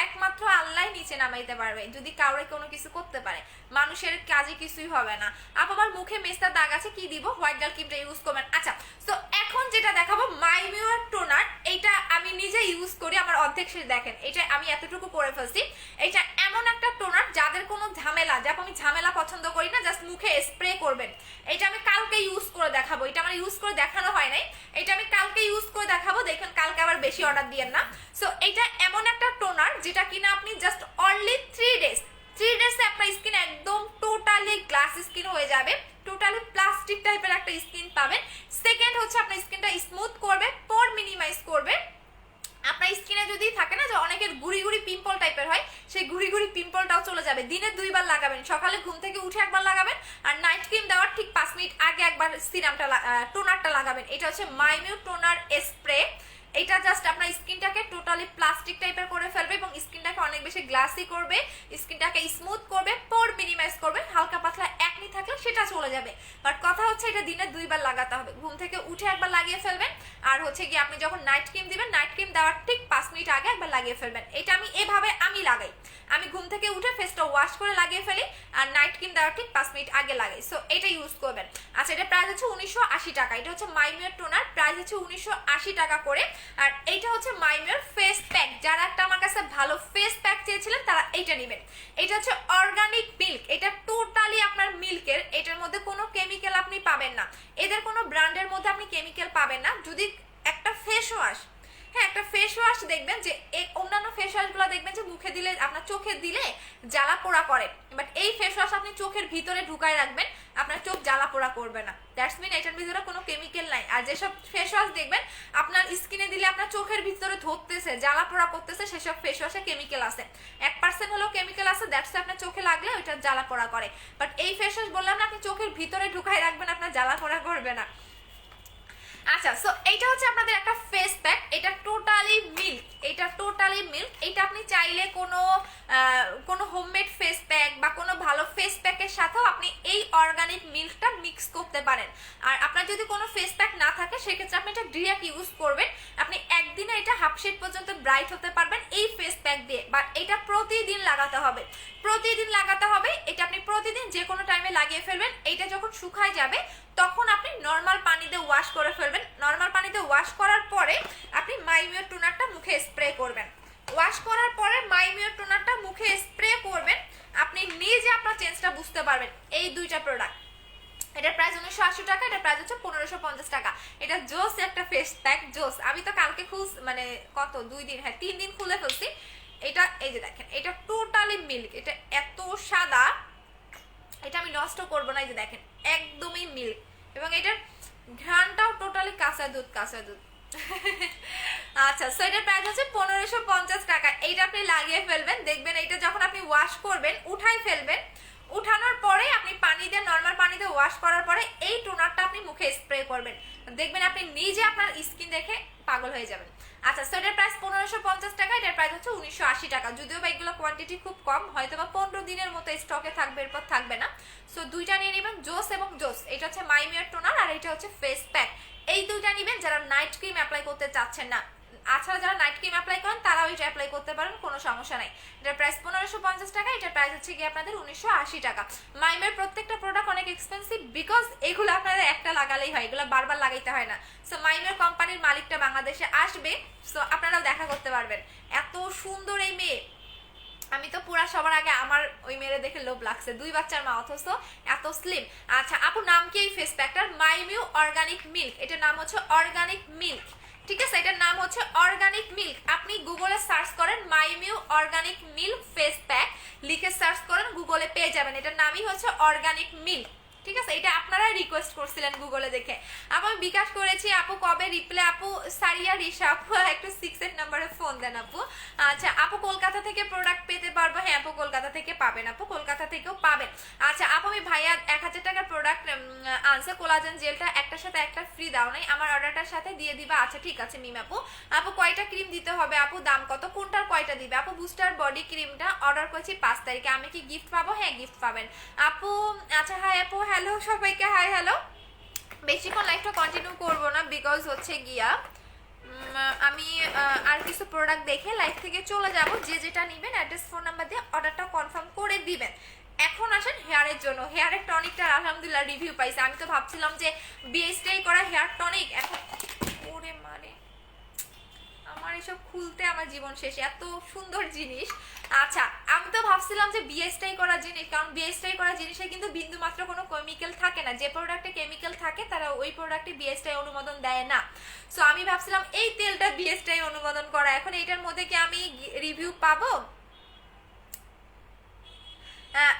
একমাত্র আল্লাহ নিচে নামাইতে পারবে, যদি কাউরে কোনো কিছু করতে পারে, মানুষের কাজে কিছুই হবে না। আপু আমার মুখে মেস্তার দাগ আছে, কি দিব? হোয়াইট গার্ল ক্রিমটা ইউজ করবেন। আচ্ছা তো এখন যেটা দেখাবো মাইমিওর টোনার, এইটা আমি নিজে ইউজ করি, আমার অর্ধেক শেষ দেখেন, এটা আমি এতটুকু করে ফেলছি। এটা এমন একটা টোনার যাদের কোনো ঝামেলা, যে আমি ঝামেলা পছন্দ করি না, জাস্ট মুখে স্প্রে করবেন। এটা আমি কালকে ইউজ করে দেখাবো, এটা আমার ইউজ করে দেখানো হয় নাই, এটা আমি কালকে ইউজ করে দেখাবো, দেখুন কালকে আবার বেশি অর্ডার দিয়েন না। সো এটা এমন একটা টোনার যেটা কিনা আপনি জাস্ট অনলি 3 ডেজে আপনার স্কিন একদম টোটালি গ্লাস স্কিন হয়ে যাবে, টোটালি প্লাস্টিক টাইপের একটা স্কিন পাবেন। সেকেন্ড হচ্ছে আপনার স্কিনটা স্মুথ করবে, পোর মিনিমাইজ করবে। আপনার স্কিনে যদি থাকে না যে অনেকের গুড়ি গুড়ি পিম্পল টাইপের হয়, সেই গুড়ি গুড়ি পিম্পলটাও চলে যাবে। দিনে 2 বার লাগাবেন, সকালে ঘুম থেকে উঠে একবার লাগাবেন, আর নাইট ক্রিম দেওয়ার ঠিক 5 মিনিট আগে একবার সিরামটা টোনারটা লাগাবেন। এটা হচ্ছে মাইমিউ টোনার স্প্রে। এটা জাস্ট আপনার স্কিনটাকে টোটালি প্লাস্টিক টাইপের করে ফেলবে এবং স্কিনটাকে অনেক বেশি গ্লাসি করবে, স্কিনটাকে স্মুথ করবে, পোর মিনিমাইজ করবে। হালকা পাতলা একনি থাকলে সেটা চলে যাবে। বাট কথা হচ্ছে এটা দিনে 2 বার লাগাতে হবে, ঘুম থেকে উঠে একবার লাগিয়ে ফেলবেন, আর হচ্ছে কি আপনি যখন নাইট ক্রিম দিবেন, নাইট ক্রিম দেওয়ার ঠিক 5 মিনিট আগে একবার লাগিয়ে ফেলবেন। এটা আমি এভাবে লাগাই, আমি ঘুম থেকে উঠে ফেসটা ওয়াশ করে লাগিয়ে ফেলি, আর নাইট ক্রিম দেওয়ার ঠিক 5 মিনিট আগে লাগাই। সো এটা ইউজ করবেন। আচ্ছা, এটা প্রাইস হচ্ছে 1980 টাকা। এটা হচ্ছে মাইমিউর টোনার, প্রাইস হচ্ছে 1980 টাকা করে। আর এইটা হচ্ছে মাইমিউর ফেস প্যাক। যারা একটা আমার কাছে ভালো ফেস প্যাক চেয়েছিলেন তারা এইটা নেবেন। এটা হচ্ছে অর্গানিক মিল্ক, এটা টোটালি আপনার মিল্কের, এটার মধ্যে কোনো কেমিক্যাল আপনি পাবেন না, এদের কোনো ব্র্যান্ডের মধ্যে আপনি কেমিক্যাল পাবেন না। যদি একটা ফেস ওয়াশ, হ্যাঁ একটা ফেস ওয়াশ দেখবেন যে অন্যান্য ফেস ওয়াশগুলো দেখবেন যে মুখে দিলে, আপনার চোখে দিলে জ্বালা পোড়া করে, বাট এই ফেস ওয়াশ আপনি চোখের ভিতরে ঢুকায় রাখবেন, আপনার চোখ জ্বালা পোড়া করবে না। দ্যাটস মিন এটার ভিতরে কোনো কেমিক্যাল নাই। আর যেসব ফেস ওয়াশ দেখবেন আপনার স্কিনে দিলে আপনার চোখের ভিতরে ধরতেছে, জ্বালা পোড়া করতেছে, সেসব ফেস ওয়াশে কেমিক্যাল আছে, 1% হলেও কেমিক্যাল আছে, দ্যাটস আপনার চোখে লাগলে ওইটা জ্বালা পোড়া করে। বাট এই ফেস ওয়াশ বললাম না, আপনি চোখের ভিতরে ঢুকায় রাখবেন, আপনার জ্বালা পোড়া করবে না। আচ্ছা, সো এইটা হচ্ছে আপনাদের একটা ফেস প্যাক, এটা টোটালি মিল্ক, এটা টোটালি মিল্ক। এটা আপনি চাইলে কোনো হোমমেড ফেস প্যাক বা কোনো ভালো ফেস প্যাকের সাথেও আপনি এই অর্গানিক মিল্কটা মিক্স করতে পারেন। আর আপনার যদি কোনো ফেস প্যাক না থাকে সেক্ষেত্রে আপনি এটা ডিরেক্ট ইউজ করবেন। আপনি একদিনে এটা হাফ শেড পর্যন্ত ব্রাইট হতে পারবেন এই ফেস প্যাক দিয়ে। বাট এটা প্রতিদিন লাগাতে হবে, প্রতিদিন লাগাতে হবে। এটা আপনি প্রতিদিন যে কোনো টাইমে লাগিয়ে ফেলবেন। এটা যখন শুকায় যাবে তখন আপনি নর্মাল পানিতে ওয়াশ করে ফেলবেন। নর্মাল পানিতে ওয়াশ করার পরে আপনি মাইমিউর টোনারটা মুখে স্প্রে করবেন। ওয়াশ করার পরে মাইমিউর টোনারটা মুখে স্প্রে করবেন, আপনি নিজে আপনার চেঞ্জটা বুঝতে পারবেন। এই দুইটা প্রোডাক্ট, এটার প্রাইস 1980 টাকা, এটার প্রাইস হচ্ছে 1550 টাকা। এটা জোস একটা ফেস প্যাক, জোস। আমি তো কালকে মানে কত 2 দিন, হ্যাঁ 3 দিন খুলে ফেলছি। এটা এই যে দেখেন, এটা টোটালি মিল্ক, এটা এত সাদা, এটা আমি নষ্ট করবো না। এই যে দেখেন একদমই মিল্ক, এবং এটার ঘ্রাণটাও টোটালি কাঁচা দুধ, কাঁচা দুধ। আচ্ছা, সো এটার প্রাইস হচ্ছে 1550 টাকা। এইটা আপনি লাগিয়ে ফেলবেন, দেখবেন এটা যখন আপনি ওয়াশ করবেন, উঠাই ফেলবেন, উঠানোর পরে আপনি পানি দিয়ে, নর্মাল পানিতে ওয়াশ করার পরে এই টোনারটা আপনি মুখে স্প্রে করবেন, দেখবেন আপনি নিজে আপনার স্কিন দেখে পাগল হয়ে যাবেন। আচ্ছা, সো এটার প্রাইস 1550 টাকা, এটার প্রাইস হচ্ছে 1980 টাকা। যদিও বা এগুলো কোয়ান্টিটি খুব কম, হয়তো বা 15 দিনের মতো স্টকে থাকবে, এরপর থাকবে না। সো দুইটা নিয়ে নেবেন, জোস এবং জোস। এটা হচ্ছে মাইমিউর টোনার আর এটা হচ্ছে ফেস প্যাক। এই দুইটা নেবেন যারা নাইট ক্রিম অ্যাপ্লাই করতে চাচ্ছেন না। আচ্ছা, যারা নাইট ক্রিম অ্যাপ্লাই করেন তারাও এটা অ্যাপ্লাই করতে পারেন, কোনো সমস্যা নাই। এটার প্রাইস 1550 টাকা, এটার প্রাইস হচ্ছে গিয়ে আপনাদের 1980 টাকা। মাইমের প্রত্যেকটা প্রোডাক্ট অনেক এক্সপেন্সিভ, বিকজ এগুলো আপনারা একটা লাগালেই হয়, এগুলো বারবার লাগাইতে হয় না। সো মাইমের কোম্পানির মালিকটা বাংলাদেশে আসবে, সো আপনারাও দেখা করতে পারবেন। এত সুন্দর এই মেয়ে, আমি তো পুরা সবার আগে আমার ওই মেয়েরে দেখে লোভ লাগছে, 2 বাচ্চার মা, অথচ এত স্লিম। আচ্ছা আপু, নাম কি এই ফেস প্যাকটার? মাইমিউ অর্গানিক মিল্ক, এটার নাম হচ্ছে অর্গানিক মিল্ক, ঠিক আছে? এটার নাম হচ্ছে অর্গানিক মিল্ক। আপনি গুগলে সার্চ করেন মাইমিউ অর্গানিক মিল্ক ফেস প্যাক, লিখে সার্চ করেন, গুগলে পেয়ে যাবেন। এটার নামই হচ্ছে অর্গানিক মিল্ক, ঠিক আছে? এটা আপনারা রিকোয়েস্ট করছিলেন গুগলে দেখে। আপু আমি বিকাশ করেছি, আপু কবে রিপ্লাই? আপু সারিয়া রিশা আপু একটু 6 নাম্বারে ফোন দেন আপু। আচ্ছা আপু, কলকাতা থেকে প্রোডাক্ট পেতে পারবো? হ্যাঁ আপু, কলকাতা থেকে পাবেন, আপু কলকাতা থেকেও পাবেন। আচ্ছা আপু, আমি ভাইয়া 1000 টাকার প্রোডাক্ট আনছে, কোলাজেন জেলটা একটার সাথে একটা ফ্রি দাও নাই, আমার অর্ডারটার সাথে দিয়ে দিবা? আচ্ছা ঠিক আছে মিম আপু। আপু কয়টা ক্রিম দিতে হবে আপু, দাম কত, কোনটার কয়টা দিবে আপু? বুস্টার বডি ক্রিমটা অর্ডার করেছি 5 তারিখে, আমি কি গিফট পাবো? হ্যাঁ গিফট পাবেন আপু। আচ্ছা হাই আপু, হ্যালো সবাইকে, হাই হ্যালো। বেশিক্ষণ লাইভটা কন্টিনিউ করবো না, বিকজ হচ্ছে গিয়া আমি আর কিছু প্রোডাক্ট দেখে লাইভ থেকে চলে যাব। যে যেটা নেবেন অ্যাড্রেস ফোন নাম্বার দিয়ে অর্ডারটা কনফার্ম করে দিবেন। এখন আসেন হেয়ারের জন্য। হেয়ারের টনিকটা আলহামদুলিল্লাহ রিভিউ পাইছে। আমি তো ভাবছিলাম যে বিএসটাই করা হেয়ার টনিক, এখন ওরে মানে আমার আমার এসব খুলতে আমার জীবন শেষে, এত সুন্দর জিনিস। আচ্ছা আমি তো ভাবছিলাম যে বিএসটাই করা জিনিস, কারণ বিএসটাই করা জিনিসে কিন্তু বিন্দু মাত্র কোনো কেমিক্যাল থাকে না, যে প্রোডাক্টে কেমিক্যাল থাকে তারা ওই প্রোডাক্টে বিএসটাই অনুমোদন দেয় না। সো আমি ভাবছিলাম এই তেলটা বিএসটাই অনুমোদন করা, এখন এইটার মধ্যে কি আমি রিভিউ পাবো?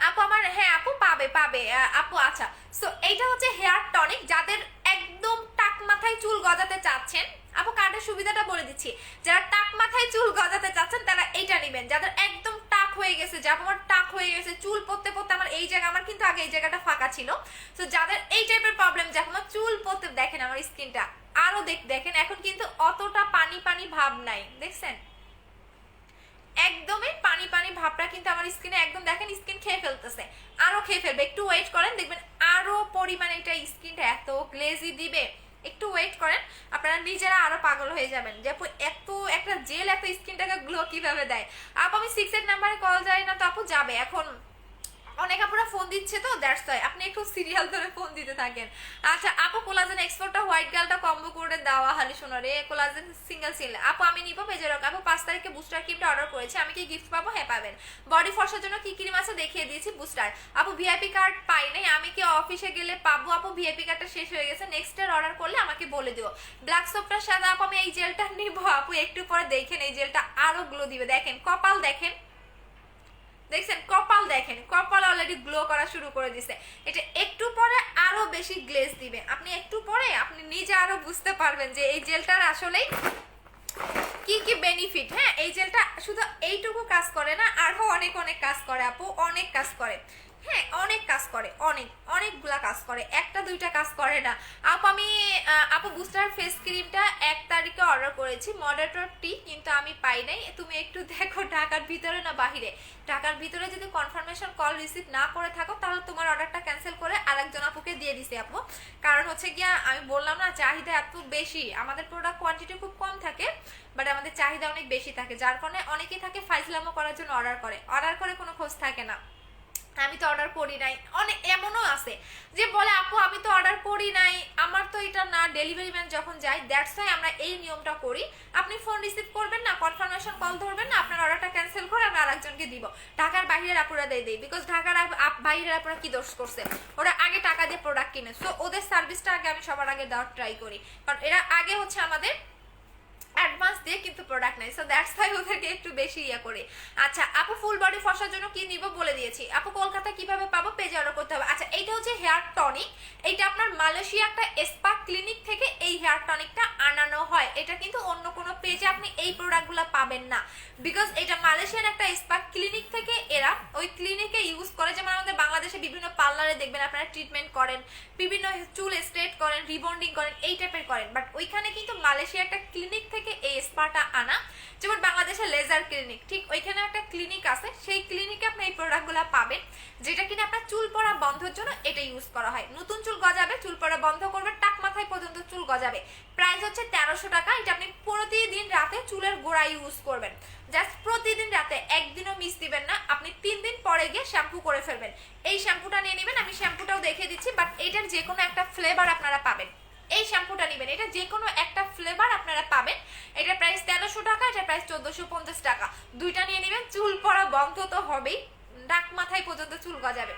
আপু আমার, হ্যাঁ আপু পাবে পাবে আপু। আচ্ছা সো এইটা হচ্ছে হেয়ার টনিক, যাদের একদম টাক মাথায় চুল গজাতে চাচ্ছেন, আপু কার্ডের সুবিধাটা বলে দিচ্ছি, যারা টাক মাথায় চুল গজাতে চাচ্ছেন তারা এইটা নেবেন। যাদের একদম টাক হয়ে গেছে, যে আমার টাক হয়ে গেছে চুল পড়তে পড়তে আমার এই জায়গা, আমার কিন্তু আগে এই জায়গাটা ফাঁকা ছিল, তো যাদের এই টাইপের প্রবলেম, যে আমার চুল পড়তে, দেখেন আমার স্কিনটা আরো দেখেন এখন কিন্তু অতটা পানি পানি ভাব নাই, দেখছেন একদমই পানি পানি ভাবটা কিন্তু আমার স্কিনে একদম, দেখেন স্কিন খেয়ে ফেলতেছে, আরো খেয়ে ফেলবে, একটু ওয়েট করেন দেখবেন আরো পরিমাণে এটা স্কিনটা এত গ্লেজি দিবে, একটু ওয়েট করেন আপনারা নিজেরা আরো পাগল হয়ে যাবেন যে আপু এত একটা জেল এত স্কিনটাকে গ্লো কিভাবে দেয়। আপু আমি 6 নাম্বারে কল যাই না তো আপু যাবে, এখন অনেক আপুরা ফোন দিচ্ছে তো দ্যাটস ওয়াই, আপনি একটু সিরিয়াল ধরে ফোন দিতে থাকেন। আচ্ছা আপু কোলাজেন এক্সপোর্টটা হোয়াইট গালটা কম্বো করে দেওয়া হালি সোনারে, কোলাজেন সিঙ্গেল সিল আপু আমি নিব পেজেরক। আপু 5 তারিখে বুস্টার ক্রিমটা অর্ডার করেছি, আমি কি গিফট পাবো? হ্যাঁ পাবেন। বডি ফর্সার জন্য কি ক্রিম আছে দেখিয়ে দিয়েছি, বুস্টার। আপু ভিআইপি কার্ড পাই নাই, আমি কি অফিসে গেলে পাবো? আপু ভিআইপি কার্ডটা শেষ হয়ে গেছে, নেক্সট এর অর্ডার করলে আমাকে বলে দিও। ব্ল্যাক সোপটার সাথে আপু আমি এই জেলটা নিব, আপু একটু পরে দেখেন এই জেলটা আরো গ্লো দিবে, দেখেন কপাল দেখেন, দেখছেন কপাল দেখেন, কপাল অলরেডি গ্লো করা শুরু করে দিছে, এটা একটু পরে আরো বেশি গ্লেজ দিবে, আপনি একটু পরে আপনি নিজে আরো বুঝতে পারবেন যে এই জেলটার আসলেই কি কি বেনিফিট। হ্যাঁ এই জেলটা শুধু এইটুকু কাজ করে না, আরো অনেক অনেক কাজ করে আপু, অনেক কাজ করে, হ্যাঁ অনেক কাজ করে, অনেকগুলা কাজ করে, একটা দুইটা কাজ করে না। আপু আমি আপু বুস্টার ফেস ক্রিমটা 1 তারিখে অর্ডার করেছি মডারেটর টি, কিন্তু আমি পাই নাই, তুমি একটু দেখো ঢাকার ভিতরে না বাহিরে। ঢাকার ভিতরে যদি কনফার্মেশন কল রিসিভ না করে থাকো তাহলে তোমার অর্ডারটা ক্যান্সেল করে আরেকজন আপুকে দিয়ে দিছি আপু, কারণ হচ্ছে গিয়া আমি বললাম না চাহিদা এত বেশি, আমাদের প্রোডাক্ট কোয়ান্টিটি খুব কম থাকে বাট আমাদের চাহিদা অনেক বেশি থাকে, যার কারণে অনেকেই থাকে ফাইজলামো করার জন্য অর্ডার করে কোনো খোঁজ থাকে না। আমি তো অর্ডার করি নাই, অনেক এমনও আছে যে বলে আপু আমি তো অর্ডার করি নাই, আমার তো এটা না, ডেলিভারি ম্যান যখন যায়, দ্যাটস ওয়াই আমরা এই নিয়মটা করি, আপনি ফোন রিসিভ করবেন না, কনফার্মেশন কল ধরবেন না, আপনার অর্ডারটা ক্যান্সেল করে আমি আরেকজনকে দিব। ঢাকার বাইরের আপুরা দেই বিকজ ঢাকার বাইরের আপুরা কি দোষ করছে, ওরা আগে টাকা দিয়ে প্রোডাক্ট কিনে, সো ওদের সার্ভিসটা আগে আমি সবার আগে দেওয়ার ট্রাই করি, কারণ এরা আগে হচ্ছে আমাদের অ্যাডভান্স দিয়ে কিন্তু প্রোডাক্ট নেই, সো দ্যাটস ওয়াই ওদেরকে একটু বেশি ইয়া করে। আচ্ছা আপু ফুল বডি ফসার জন্য কি নিব বলে দিয়েছি, আপু কলকাতা কিভাবে পাবো? পেজে অর্ডার করতে হবে। আচ্ছা এইটা হচ্ছে হেয়ার টনিক, এইটা আপনার মালয়েশিয়া একটা স্পা ক্লিনিক থেকে এই হেয়ার টনিকটা আনানো হয়, এটা কিন্তু অন্য কোনো পেজে আপনি এই প্রোডাক্টগুলো পাবেন না, বিকজ এটা মালয়েশিয়ান একটা স্পা ক্লিনিক থেকে এরা ওই ক্লিনিকে ইউজ করে, যেমন আমাদের বাংলাদেশে বিভিন্ন পার্লারে দেখবেন আপনারা ট্রিটমেন্ট করেন, বিভিন্ন চুল স্ট্রেট করেন, রিবন্ডিং করেন, এই টাইপের করেন, বাট ওইখানে কিন্তু মালয়েশিয়া একটা ক্লিনিক থেকে এই স্পাটা আনা, যেমন বাংলাদেশের লেজার ক্লিনিক, ঠিক ওইখানে একটা ক্লিনিক আছে, সেই ক্লিনিকে আপনি এই প্রোডাক্টগুলো পাবেন, যেটা কিনা আপনার চুল পড়া বন্ধের জন্য এটা ইউজ করা হয়, নতুন চুল গজাবে, চুল পড়া বন্ধ করবে, টাক মাথায় পর্যন্ত চুল গজাবে, প্রাইস হচ্ছে 1300 টাকা। এটা আপনি প্রতিদিন রাতে চুলের গোড়া ইউজ করবেন, জাস্ট প্রতিদিন রাতে, একদিনও মিস দিবেন না, আপনি 3 দিন পরে গিয়ে শ্যাম্পু করে ফেলবেন। এই শ্যাম্পুটা নিয়ে নেবেন, আমি শ্যাম্পুটাও দেখিয়ে দিচ্ছি, বাট এটার যে কোনো একটা ফ্লেভার আপনারা পাবেন, এই শ্যাম্পুটা নেবেন, এটা যে কোনো একটা ফ্লেভার আপনারা পাবেন, এটা প্রাইস 1300 টাকা, এটা প্রাইস 1450 টাকা, দুইটা নিয়ে নেবেন, চুল পড়া বন্ধ তো হবেই, ডাক মাথায় পর্যন্ত চুল গজাবে।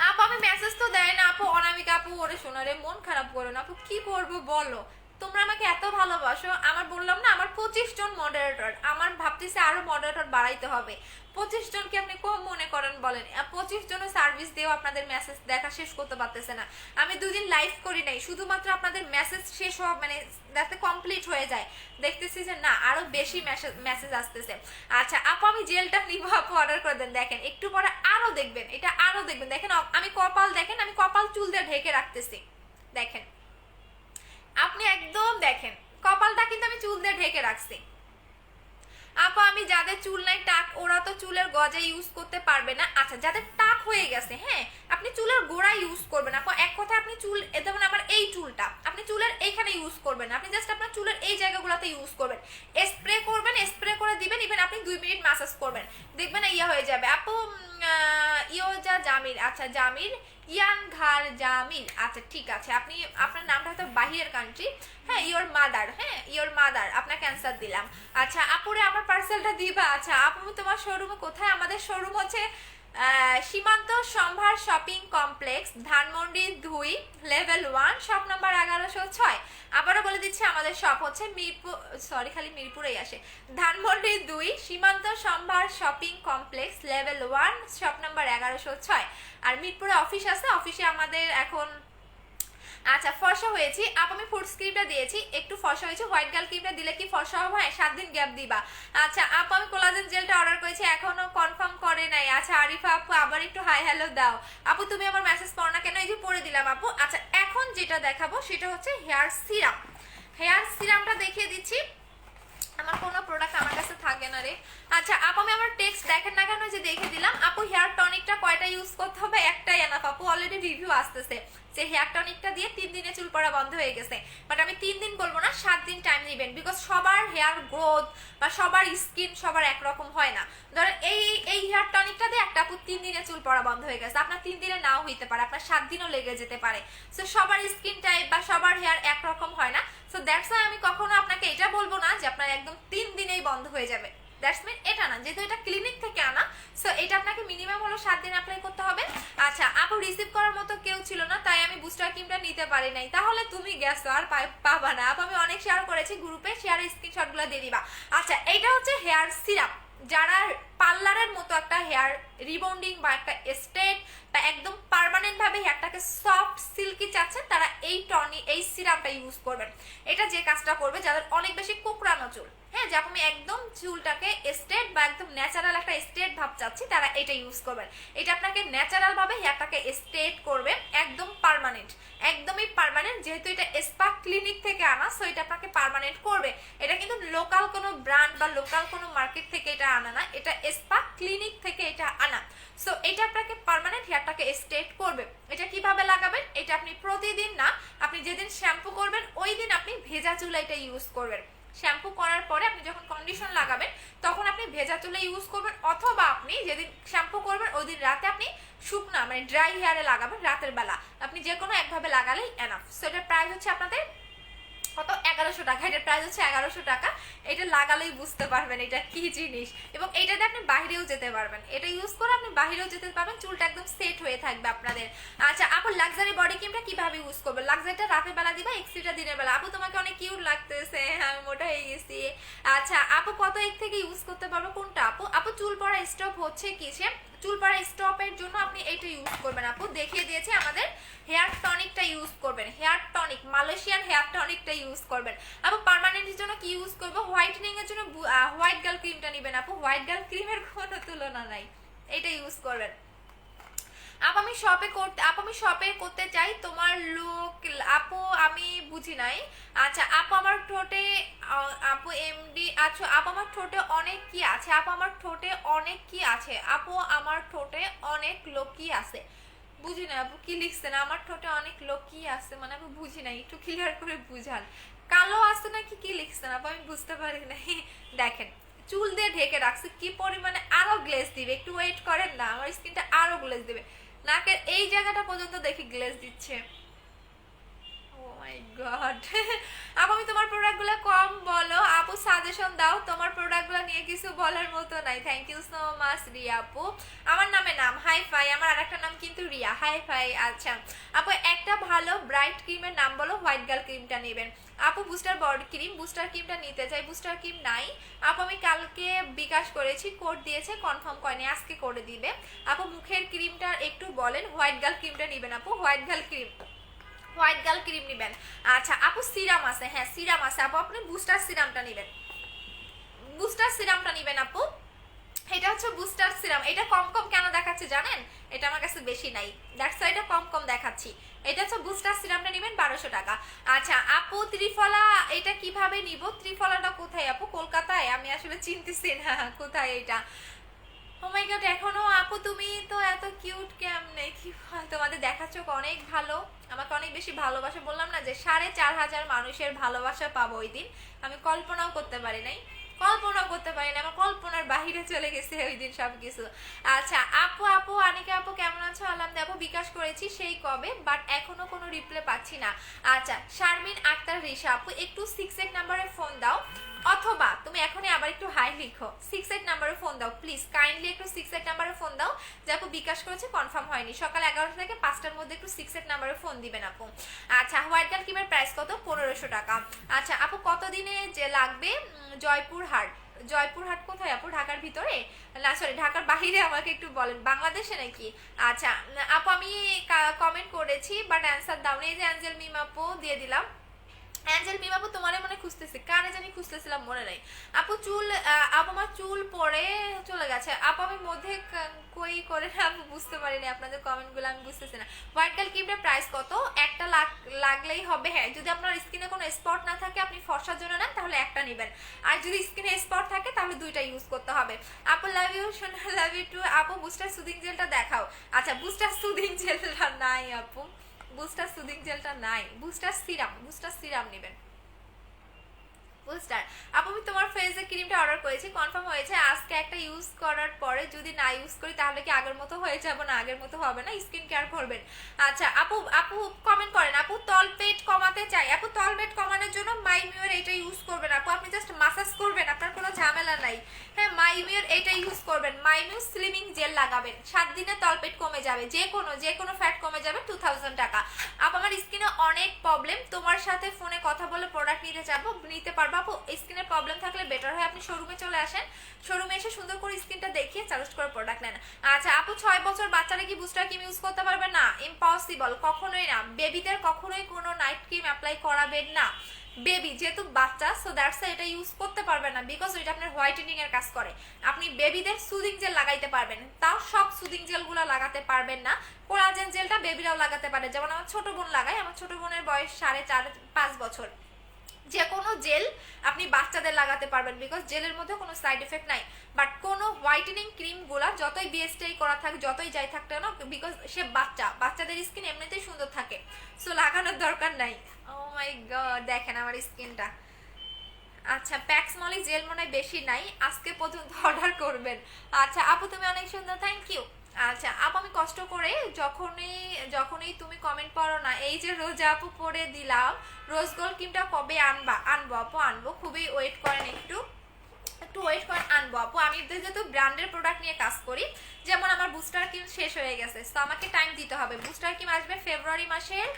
আপু আমি মেসেজ তো দেয় না আপু, অনামিকা আপু ওরে শোনারে মন খারাপ করো না আপু, কি করবো বলো, তোমরা আমাকে এত ভালোবাসো, আমার বললাম না আমার 25 জন মডারেটর, আমার ভাবতেছে আরো মডারেটর বাড়াইতে হবে, 25 জনকে আপনি কম মনে করেন বলেন? 25 জনের সার্ভিস দিয়েও আপনাদের মেসেজ দেখা শেষ করতে পারতেছে না, আমি 2 দিন লাইভ করি নাই শুধুমাত্র আপনাদের মেসেজ শেষ হওয়া মানে যাতে কমপ্লিট হয়ে যায়, দেখতেছি যে না আরো বেশি মেসেজ আসতেছে। আচ্ছা আপু আমি জেলটা নিব, আপু অর্ডার করে দেন, দেখেন একটু পরে আরো দেখবেন, এটা আরো দেখবেন, দেখেন আমি কপাল, দেখেন আমি কপাল চুল দিয়ে ঢেকে রাখতেছি, দেখেন আপনি একদম দেখেন কপালটা কিন্তু আমি চুল দিয়ে ঢেকে রাখছি। আপু আমি যাদের চুল নাই টাক, ওরা তো চুলের গজা ইউজ করতে পারবে না। আচ্ছা যাদের টাক হয়ে গেছে, হ্যাঁ আপনি চুলের গোড়া ইউজ করবেন, আপু এক কথা আপনি চুল, যেমন আমার এই চুলটা, আপনি চুলের এইখানে ইউজ করবেন, আপনি জাস্ট আপনার চুলের এই জায়গাগুলোতে ইউজ করবেন, স্প্রে করবেন, স্প্রে করে দিবেন, ইভেন আপনি 2 মিনিট ম্যাসাজ করবেন, দেখবেন ইয়ে হয়ে যাবে আপু। ইয়োজা জামিল, আচ্ছা জামিল ইয়ান ঘার জামিল, আচ্ছা ঠিক আছে, আপনি আপনার নামটা হয়তো বাহিরের কান্ট্রি, হ্যাঁ ইয়োর মাদার, হ্যাঁ ইয়োর মাদার, আপনার ক্যান্সার দিলাম। আচ্ছা আপুরে আমার পার্সেলটা দিবা। আচ্ছা আপু তোমার শোরুমে কোথায়? আমাদের শোরুম হচ্ছে সীমান্ত সম্ভার shopping complex, Dhanmondi 2 level 1, shop number 1106। আবারও বলে দিচ্ছি আমাদের শপ হচ্ছে মিরপুর, সরি খালি মিরপুরেই আসে, ধানমন্ডি 2 সীমান্ত সম্ভার shopping complex level 1, shop number 1106। আর মিরপুরে অফিস আছে, অফিসে আমাদের এখন আচ্ছা ফর্সা হয়েছি আপ, আমি ফুড ক্রিমটা দিয়েছি, একটু ফর্সা হয়েছে, হোয়াইট গার্ল ক্রিমটা দিলে কি ফর্সা হবে? 7 দিন গ্যাপ দিবা। আচ্ছা আপু আমি কোলাজেন জেলটা অর্ডার করেছি, এখনো কনফার্ম করে নাই। আচ্ছা আরিফা আপু আবার একটু হাই হ্যালো দাও। আপু তুমি আমার মেসেজ পড়ো না কেন? এই যে পড়ে দিলাম আপু। আচ্ছা এখন যেটা দেখাবো সেটা হচ্ছে হেয়ার সিরাম। হেয়ার সিরামটা দেখিয়ে দিচ্ছি, আমার কোনো প্রোডাক্ট আমার কাছে থাকে না রে। আচ্ছা আপু আমি আমার টেক্সট দেখেন না কেন, যে দেখে দিলাম। আপু হেয়ার টনিকটা কয়টা ইউজ করতে হবে? একটাই এনাফ আপু, অলরেডি রিভিউ আসতেছে যে হেয়ার টনিকটা দিয়ে 3 দিনে চুল পড়া বন্ধ হয়ে গেছে, বাট আমি 3 দিন বলবো না, 7 দিন টাইম নেবেন, বিকজ সবার হেয়ার গ্রোথ বা সবার স্কিন সবার একরকম হয় না। ধরেন এই হেয়ার টনিকটা দিয়ে একটা আপু 3 দিনে চুল পড়া বন্ধ হয়ে গেছে, আপনার 3 দিনে নাও হইতে পারে, আপনার 7 দিনও লেগে যেতে পারে। সো সবার স্কিন টাইপ বা সবার হেয়ার একরকম হয় না, সো দ্যাটস ওয়াই আমি কখনো আপনাকে এটা বলবো না যে আপনার একদম 3 দিনেই বন্ধ হয়ে যাবে, দ্যাটস মিন এটা না, যেহেতু এটা ক্লিনিক থেকে আনা, সো এটা আপনাকে মিনিমাম হলো 7 দিন অ্যাপ্লাই করতে হবে। আচ্ছা আপু রিসিভ করার মতো কেউ ছিল না, তাই আমি বুস্টার ক্রিমটা নিতে পারি নাই। তাহলে তুমি গেছো, আর পাবা না আপু, আমি অনেক শেয়ার করেছি গ্রুপে, শেয়ারের স্ক্রিনশটগুলো দিয়ে দিবা। আচ্ছা এইটা হচ্ছে হেয়ার সিরাম, যারা পার্লারের মতো একটা হেয়ার রিবন্ডিং বা একটা স্ট্রেট বা একদম পার্মানেন্ট ভাবে হেয়ারটাকে সফট সিল্কি চাচ্ছেন, তারা এই সিরামটা ইউজ করবেন। এটা যে কাজটা করবে যাদের অনেক বেশি কোকড়ানো চুল, হ্যাঁ যে আমি একদম চুলটাকে স্ট্রেট বা একদম ন্যাচারাল একটা স্ট্রেট ভাব চাচ্ছি, তারা এটা ইউজ করবেন। এটা আপনাকে ন্যাচারাল ভাবে হেয়ারটাকে স্ট্রেট করবে, একদম পার্মানেন্ট, একদমই পার্মানেন্ট, যেহেতু এটা স্পা ক্লিনিক থেকে আনা, সো এটা আপনাকে পার্মানেন্ট করবে। এটা কিন্তু লোকাল কোনো ব্র্যান্ড বা লোকাল কোনো মার্কেট থেকে এটা আনা না, এটা স্পা ক্লিনিক থেকে এটা আনা। সো এটা আপনাকে পার্মানেন্ট হেয়ারটাকে স্ট্রেট করবে। এটা কিভাবে লাগাবেন? এটা আপনি প্রতিদিন না, আপনি যেদিন শ্যাম্পু করবেন ওই দিন আপনি ভেজা চুলে এটা ইউজ করবেন। শ্যাম্পু করার পরে আপনি যখন কন্ডিশন লাগাবেন তখন আপনি ভেজা চুলে ইউজ করবেন, অথবা আপনি যেদিন শ্যাম্পু করবেন ওই দিন রাতে আপনি শুকনা মানে ড্রাই হেয়ারে লাগাবেন রাতের বেলা, আপনি যে কোনো একভাবে লাগালেই এনাফ। সো এটার প্রাইস হচ্ছে আপনাদের কত? 1100 টাকা। এটার প্রাইস হচ্ছে 1100 টাকা। এটা লাগালেই বুঝতে পারবেন এটা কি জিনিস, এবং এইটাতে আপনি বাইরেও যেতে পারবেন, এটা ইউজ করে আপনি বাইরেও যেতে পারবেন, চুলটা একদম সেট হয়ে থাকবে আপনাদের। আচ্ছা আপু লাক্সারি বডি ক্রিমটা কিভাবে ইউজ করবেন? লাক্সারিটা রাতের বেলা দিবা, এক্সট্রিটা দিনের বেলা। আপু তোমাকে অনেক কিউট লাগতেছে, আমি মোটা হয়ে গেছি। আচ্ছা আপু কত এক থেকে ইউজ করতে পারবো কোনটা? আপু আপু চুল পড়া স্টপ হচ্ছে কিসে? চুল পড়া স্টপের জন্য আপনি এইটা ইউজ করবেন আপু, দেখিয়ে দিয়েছি আমাদের হেয়ার টনিকটা ইউজ করবেন, হেয়ার টনিক মালয়েশিয়ান হেয়ার টনিকটা ইউজ করবেন। আপু পার্মানেন্টের জন্য কি ইউজ করবো? হোয়াইটেনিং এর জন্য হোয়াইট গার্ল ক্রিমটা নেবেন আপু, হোয়াইট গার্ল ক্রিমের কোনো তুলনা নাই, এটা ইউজ করবেন। আমি শপে করতে চাই তোমার লুক। আপু আমি বুঝি নাই। আচ্ছা আপু আমার ঠোঁটে আপু এমডি, আচ্ছা আপু আমার ঠোঁটে অনেক কি আছে? আপু আমার ঠোঁটে অনেক কি আছে? আপু আমার ঠোঁটে অনেক লোকি আছে। বুঝি না আপু কি লিখছেন, আমার ঠোঁটে অনেক লোকি আছে মানে আমি বুঝি নাই, একটু ক্লিয়ার করে বুঝান। কালো আছে নাকি কি লিখছেন আপু, আমি বুঝতে পারি নাই। দেখেন চুল দিয়ে ঢেকে রাখছি, কি পরিমাণে আরো গ্লেজ দিবে, একটু ওয়েট করেন না, আমার স্কিনটা আরো গ্লেজ দিবে। নাকের এই জায়গাটা পর্যন্ত দেখি গ্লেজ দিচ্ছে। ও মাই গড। আপু আমি তোমার প্রোডাক্টগুলো কম বলো, আপু সাজেশন দাও, তোমার প্রোডাক্টগুলো নিয়ে কিছু বলার মতো নাই। Thank you so much Riya আপু। আমার নাম হাই ফাই, আমার আরেকটা নাম কিন্তু রিয়া। Hi fi. আচ্ছা আপু একটা ভালো ব্রাইট ক্রিমের নাম বলো, হোয়াইট গার্ল ক্রিমটা নেবেন। আপু বুস্টার বডি ক্রিম, বুস্টার ক্রিমটা নিতে চাই, বুস্টার ক্রিম নাই আপু। আমি কালকে বিকাশ করেছি, কোড দিয়েছে, কনফার্ম করেনি, আজকে করে দিবে আপু। মুখের ক্রিমটা একটু বলেন। হোয়াইট গার্ল ক্রিমটা নেবেন আপু, হোয়াইট গার্ল ক্রিম নেবেন। আচ্ছা আপু সিরাম আছে, হ্যাঁ সিরাম আছে আপু, আপনি বুস্টার সিরামটা নেবেন, বুস্টার সিরামটা নেবেন আপু। এটা হচ্ছে বুস্টার সিরাম, এটা কম কম কেন দেখাচ্ছে জানেন? এটা আমার কাছে বেশি নাই, দ্যাটস ওয়াই এটা কম কম দেখাচ্ছি। এটা হচ্ছে বুস্টার সিরামটা নেবেন 1200 টাকা। আচ্ছা আপু ত্রিফলা এটা কিভাবে নিব? ত্রিফলাটা কোথায় আপু? কলকাতায়? আমি আসলে চিনতেছি না কোথায় এটা। ও মাই গড, এখনো আপু তুমি তো এত কিউট কেমনে, কি তোমাদের দেখা চোখ অনেক ভালো। আমাকে অনেক বেশি ভালোবাসা, বললাম না যে 4500 মানুষের ভালোবাসা পাবো ওই দিন, আমি কল্পনাও করতে পারি নাই, কল্পনাও করতে পারি না, আমার কল্পনার বাহিরে চলে গেছে ওই দিন সবকিছু। আচ্ছা আপু আনিকা আপু কেমন আছো? আলহামদুলিল্লাহ আপু, বিকাশ করেছি সেই কবে, বাট এখনো কোনো রিপ্লাই পাচ্ছি না। আচ্ছা শারমিন আক্তার রিশা আপু, একটু 68 নাম্বারে ফোন দাও, অথবা তুমি এখনই আবার একটু হাই লিখো, 68 নাম্বারে ফোন দাও প্লিজ, কাইন্ডলি একটু 68 নাম্বারে ফোন দাও, যে আপু বিকাশ করেছে কনফার্ম হয়নি, সকাল 11টা থেকে 5টার মধ্যে একটু 68 নাম্বারে ফোন দিবেন আপু। আচ্ছা হোয়াইট গার্ল কিমের প্রাইস কত? 1500 টাকা। আচ্ছা আপু কতদিনে যে লাগবে? জয়পুরহাট, জয়পুরহাট কোথায় আপু? ঢাকার ভিতরে না সরি ঢাকার বাইরে, আমাকে একটু বলেন, বাংলাদেশে নাকি? আচ্ছা আপু আমি কমেন্ট করেছি বাট অ্যান্সার দাওনি, এই যে অ্যাঞ্জেল মিম আপু দিয়ে দিলাম। অ্যাঞ্জেল মিম আপু তোমারে মনে খুঁজতেছি, কারে জানি খুঁজতেছিলাম মনে নাই। আপু চুল, আপু আমার চুল পরে চলে গেছে আপু, আমি মধ্যে কই করে না আপু, বুঝতে পারিনি আপনাদের কমেন্টগুলো, আমি বুঝতেছি না। হোয়াইট কাল ক্রিমটার প্রাইস কত? একটা লাগলেই হবে। হ্যাঁ যদি আপনার স্কিনে কোনো স্পট না থাকে, আপনি ফর্সার জন্য নেন তাহলে একটা নেবেন, আর যদি স্কিনে স্পট থাকে তাহলে দুইটা ইউজ করতে হবে। আপু লাভ ইউ সোনা, লাভ ইউ টু আপু। বুস্টার সুদিং জেলটা দেখাও। আচ্ছা বুস্টার সুদিং জেলটা নাই আপু, বুস্টার সুদিং জেলটা নাই, বুস্টার সিরাম, বুস্টার সিরাম নেবেন। বুস্টার আপু আমি তোমার ফেসের ক্রিমটা অর্ডার করেছি, কনফার্ম হয়েছে, আজকে একটা ইউজ করার পরে যদি না ইউজ করি তাহলে কি আগের মতো হয়ে যাবে? না আগের মতো হবে না, স্কিন কেয়ার করবেন। আচ্ছা আপু আপু কমেন্ট করেন, আপু তলপেট কমাতে চাই, আপু তলপেট কমানোর জন্য মাইমিওর এটা ইউজ করবেন আপু, আপনি জাস্ট মাসাজ করবেন, আপনার কোনো ঝামেলা নাই। হ্যাঁ মাইমিওর এটা ইউজ করবেন, মাইমিও স্লিমিং জেল লাগাবেন, 7 দিনে তলপেট কমে যাবে, যে কোনো ফ্যাট কমে যাবে, 2000 টাকা। আপু আমার স্কিনে অনেক প্রবলেম, তোমার সাথে ফোনে কথা বলে প্রোডাক্ট নিতে পারবো আপু। স্কিনের প্রবলেম থাকলে বেটার হয় আপনি শোরুমে চলে আসেন, শোরুমে এসে সুন্দর করে স্কিনটা দেখিয়ে সাজেস্ট করে প্রোডাক্ট নেন। আচ্ছা আপু 6 বছর বাচ্চারা কি বুস্টার ক্রিম ইউজ করতে পারবে না? ইম্পসিবল, কখনোই না, বেবিদের কখনোই কোনো নাইট ক্রিম অ্যাপ্লাই করাবেন না, বেবি যেহেতু বাচ্চা, সো দ্যাটস এটা ইউজ করতে পারবেন না, বিকজ ওইটা আপনার হোয়াইটেনিং এর কাজ করে। আপনি বেবিদের সুদিং জেল লাগাইতে পারবেন, তাও সব সুদিং জেলগুলো লাগাতে পারবেন না, কোলাজেন জেলটা বেবিরাও লাগাতে পারে, যেমন আমার ছোট বোন লাগায়, আমার ছোট বোনের বয়স 4.5 বছর। যে কোনো জেল আপনি বাচ্চাদের লাগাতে পারবেন, বিকজ জেলের মধ্যে কোনো সাইড এফেক্ট নাই। বাট কোনো হোয়াইটেনিং ক্রিমগুলো যতই বিএসটিআই করা থাক, যতই যাই থাকতে না, বিকজ সে বাচ্চাদের স্কিন এমনিতেই সুন্দর থাকে, সো লাগানোর দরকার নাই। ও মাই গড দেখেন আমার স্কিনটা। আচ্ছা প্যাক্স মলি জেল মনে হয় বেশি নাই, আজকে পর্যন্ত অর্ডার করবেন। আচ্ছা আপু তুমি অনেক সুন্দর, থ্যাংক ইউ। আচ্ছা আপু আমি কষ্ট করে যখনই তুমি কমেন্ট পড়ো না, এই যে রোজা আপু পড়ে দিলাম, রোজ গোল্ড ক্রিমটা কবে আনবো আপু? আনবো, খুবই ওয়েট করেন, একটু ওয়েট করেন, আনবো আপু। আমি যেহেতু ব্র্যান্ডের প্রোডাক্ট নিয়ে কাজ করি, যেমন আমার বুস্টার ক্রিম শেষ হয়ে গেছে, তো আমাকে টাইম দিতে হবে। বুস্টার ক্রিম আসবে ফেব্রুয়ারি মাসের,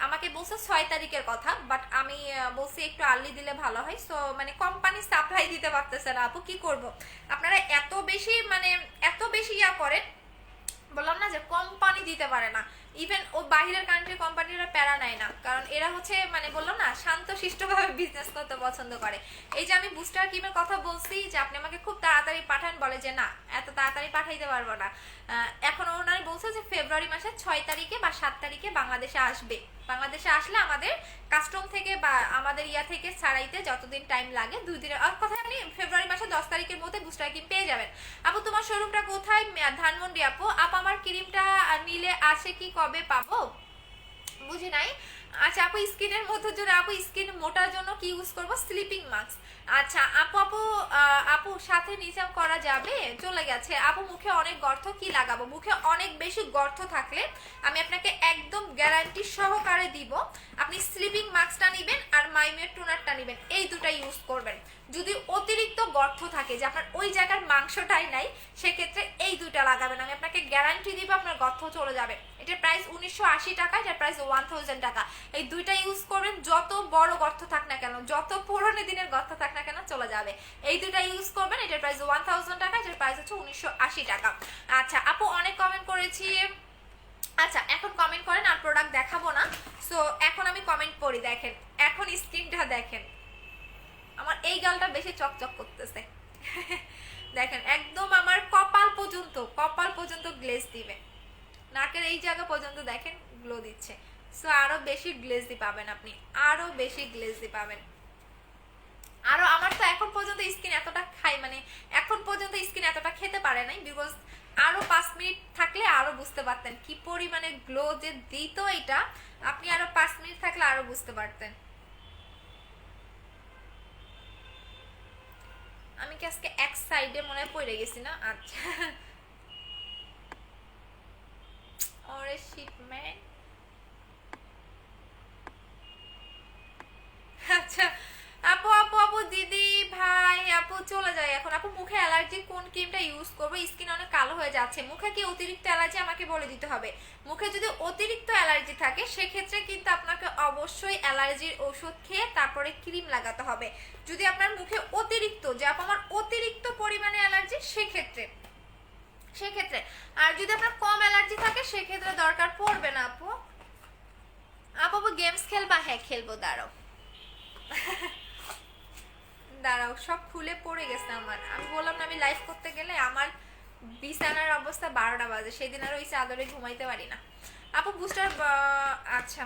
আমাকে বলছে 6 তারিখের কথা, বাট আমি বলছি একটু আর্লি দিলে ভালো হয়, সো মানে কোম্পানি সাপ্লাই দিতে পারতেছে না আপু, কি করব? আপনারা এত বেশি ইয়া করেন, বললাম না যে কোম্পানি দিতে পারে না, ইভেন ও বাইরের কান্ট্রির কোম্পানিরা প্যারা নেয় না, কারণ এরা হচ্ছে মানে বললাম না শান্ত শিষ্টভাবে বিজনেস করতে পছন্দ করে। এই যে আমি বুস্টার ক্রিমের কথা বলছি যে আপনি আমাকে খুব তাড়াতাড়ি পাঠান, বলে যে না এত তাড়াতাড়ি পাঠাইতে পারবো না, এখন ওনারা বলছে যে ফেব্রুয়ারি মাসের 6 তারিখে বা 7 তারিখে বাংলাদেশে আসবে, বাংলাদেশে আসলে আমাদের কাস্টম থেকে বা আমাদের ইয়া থেকে ছাড়াইতে যতদিন টাইম লাগে 2 দিনের কথা, আপনি ফেব্রুয়ারি মাসের 10 তারিখের মধ্যে বুস্টার ক্রিম পেয়ে যাবেন। আপু তোমার শোরুমটা কোথায়? ধানমন্ডি আপু। আমার ক্রিমটা নিলে আসে কি কবে পাবো? বুঝি নাই। আচ্ছা আপু স্কিনের মধ্যে জন্য, আপু স্কিন মোটার জন্য কি ইউজ করবো? Sleeping mask. আচ্ছা আপু সাথে নিচে করা যাবে? চলে গেছে আপু। মুখে অনেক গর্ত, কি লাগাবো? মুখে অনেক বেশি গর্ত থাকলে আমি আপনাকে একদম গ্যারান্টি সহকারে দিব, আপনি স্লিপিং মাস্কটা নেবেন আর মাইমের টোনারটা নেবেন, এই দুটা ইউজ করবেন। যদি অতিরিক্ত গর্ত থাকে যে আপনার ওই জায়গার মাংসটাই নাই, সেক্ষেত্রে এই দুটা লাগাবেন, আমি আপনাকে গ্যারান্টি দিব আপনার গর্ত চলে যাবে। এটার প্রাইস 1980 টাকা, এটার প্রাইস 1000 টাকা। এই দুইটা ইউজ করবেন, যত বড় গর্ত থাক না কেন, যত পুরনো দিনের গর্ত থাক না কেন চলে যাবে, এই দুইটা ইউজ করবেন। এটার প্রাইস 1000 টাকা, এটার প্রাইস হচ্ছে 1980 টাকা। আচ্ছা আপু অনেক কমেন্ট করেছি, আচ্ছা এখন কমেন্ট করেন, আর প্রোডাক্ট দেখাবো না, সো এখন আমি কমেন্ট পড়ি। দেখেন এখন স্কিনটা দেখেন, আমার এই গালটা বেশি চকচক করতেছে দেখেন একদম আমার কপাল পর্যন্ত গ্লেজ দিবে, নাকের এই জায়গা পর্যন্ত দেখেন গ্লো দিচ্ছে, সো আরো বেশি গ্লেজ দি পাবেন, আপনি আরো বেশি গ্লেজ দি পাবেন। আরো আমার তো এখন পর্যন্ত স্কিন এতটা খাই, মানে এখন পর্যন্ত স্কিন এতটা খেতে পারে নাই, বিকজ আরো 5 মিনিট থাকলে আরো বুঝতে পারতেন কি পরিমাণে গ্লো যে দিত এটা, আপনি আরো 5 মিনিট থাকলে আরো বুঝতে পারতেন। আমি কি আজকে এক সাইডে মনে হয় পড়ে গেছি না? আচ্ছা ওরে শিট ম্যান। আচ্ছা আপু আপু আপু দিদি ভাই আপু চলে যায় এখন। আপু মুখে অ্যালার্জি কোন ক্রিমটা ইউজ করবো? স্কিন অনেক কালো হয়ে যাচ্ছে। মুখে কি অতিরিক্ত অ্যালার্জি আমাকে বলে দিতে হবে। মুখে যদি অতিরিক্ত অ্যালার্জি থাকে সেক্ষেত্রে কিন্তু আপনাকে অবশ্যই অ্যালার্জির ওষুধ খেয়ে তারপরে ক্রিম লাগাতে হবে। যদি আপনার মুখে অতিরিক্ত, যে আপু আমার অতিরিক্ত পরিমাণে অ্যালার্জি, সেক্ষেত্রে আর যদি আপনার কম অ্যালার্জি থাকে সেক্ষেত্রে দরকার পড়বে না আপু। আপু গেমস খেলবা? হ্যাঁ খেলবো, দাঁড়াও দাঁড়াও সব খুলে পড়ে গেছে আমার। আমি বললাম না আমি লাইভ করতে গেলে আমার বিছানার অবস্থা 12টা বাজে, সেদিন আর ওই চাদরে ঘুমাইতে পারি না। আপু বুস্টার, আচ্ছা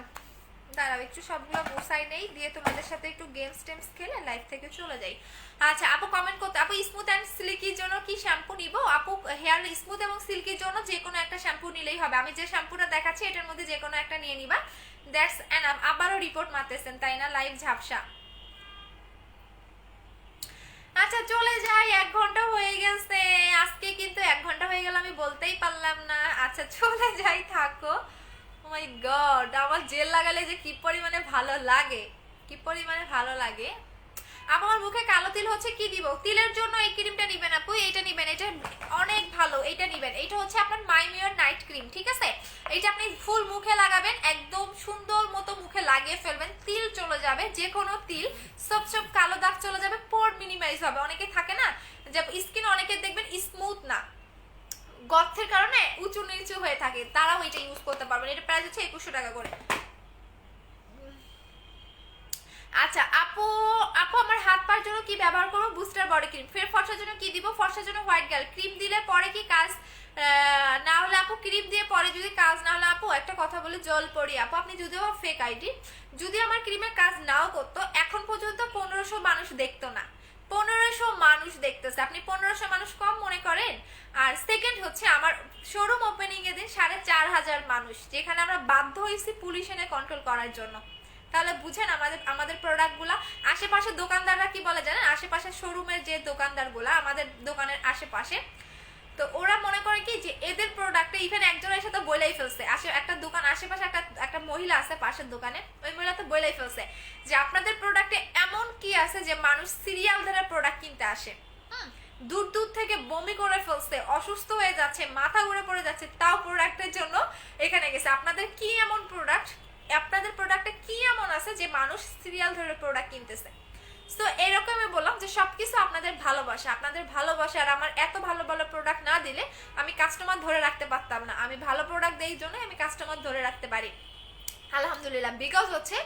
দাঁড়াও একটু সবগুলো বসাই নেই, দিয়ে তোমাদের সাথে একটু গেমস টেমস খেলে লাইভ থেকে চলে যাই। আচ্ছা আপু কমেন্ট করতে, আপু স্মুথ অ্যান্ড সিল্কির জন্য কি শ্যাম্পু নিব? আপু হেয়ার স্মুথ এবং সিল্কির জন্য যে কোনো একটা শ্যাম্পু নিলেই হবে। আমি যে শ্যাম্পুটা দেখাচ্ছি এটার মধ্যে যে কোনো একটা নিয়ে নিবা, দ্যাটস এনাফ। আবারও রিপোর্ট মারতেছেন তাই না? লাইভ ঝাপসা। আচ্ছা চলে যাই, 1 ঘন্টা হয়ে গেছে আজকে, কিন্তু 1 ঘন্টা হয়ে গেল আমি বলতেই পারলাম না। আচ্ছা চলে যাই, থাকো। ও মাই গড, আমার জেল লাগালে যে কি পরিমাণে ভালো লাগে, কি পরিমাণে ভালো লাগে। আমার মুখে কালো তিল হচ্ছে, কি দিব? তিলের জন্য এই ক্রিমটা নিবেন আপু, এটা নিবেন, এটা অনেক ভালো, এটা নিবেন। এটা হচ্ছে আপনার মাইমিওর নাইট ক্রিম, ঠিক আছে? এটা আপনি ফুল মুখে লাগাবেন, একদম সুন্দর মতো মুখে লাগিয়ে ফেলবেন, তিল চলে যাবে, যে কোনো তিল, সব কালো দাগ চলে যাবে, পোর মিনিমাইজ হবে। অনেকে থাকে না যে স্কিন অনেকে দেখবেন স্মুথ না, গর্তের কারণে উঁচু নিচু হয়ে থাকে, তারাও এটা ইউজ করতে পারবেন। এটা প্রাইস হচ্ছে 2100 টাকা করে। আচ্ছা আপু আপু আমার হাত পার জন্য কি ব্যবহার করবো? Booster body cream. ফের ফর্সার জন্য কি দিব? ফর্সার জন্য হোয়াইট গার্ল ক্রিম দিলে পরে কি কাজ না হলে আপু, ক্রিম দিয়ে পরে যদি কাজ না হলে আপু একটা কথা বলি, জল পড়ি আপু, আপনি যদিও ফেক আইডি, যদি আমার ক্রিমের কাজ নাও করতো এখন পর্যন্ত 1500 মানুষ দেখতো না, 1500 মানুষ দেখতেছে। আপনি 1500 মানুষ কম মনে করেন? আর সেকেন্ড হচ্ছে আমার শোরুম ওপেনিং এর দিন 4500 মানুষ, যেখানে আমরা বাধ্য হয়েছি পুলিশ এনে কন্ট্রোল করার জন্য। তাহলে বুঝেন আমাদের প্রোডাক্টগুলা, আশেপাশের দোকানদাররা কি বলে জানেন? আশেপাশে শোরুমের যে দোকানদারগুলা আমাদের দোকানের আশেপাশে, তো ওরা মনে করে কি যে এদের প্রোডাক্টে, ইভেন একজনের সাথে বলেই ফেলছে, একটা দোকান আশেপাশে একটা মহিলা আছে পাশের দোকানে, ওই মহিলা তো বলেই ফেলছে যে আপনাদের প্রোডাক্টে এমন কি আছে যে মানুষ সিরিয়াল ধরে প্রোডাক্ট কিনতে আসে, দূর দূর থেকে বমি করে ফেলছে, অসুস্থ হয়ে যাচ্ছে, মাথা ঘুরে পড়ে যাচ্ছে, তাও প্রোডাক্টের জন্য এখানে গেছে। আপনাদের কি এমন প্রোডাক্ট, আপনাদের প্রোডাক্টে কি এমন আছে যে মানুষ সিরিয়াল ধরে প্রোডাক্ট কিনতেছে? সো এরকম আমি বললাম যে সবকিছু আপনাদের ভালোবাসা, আপনাদের ভালোবাসা। আর আমার এত ভালো ভালো প্রোডাক্ট না দিলে আমি কাস্টমার ধরে রাখতে পারতাম না। আমি ভালো প্রোডাক্ট দেই জন্য আমি কাস্টমার ধরে রাখতে পারি আলহামদুলিল্লাহ। বিকজ হচ্ছে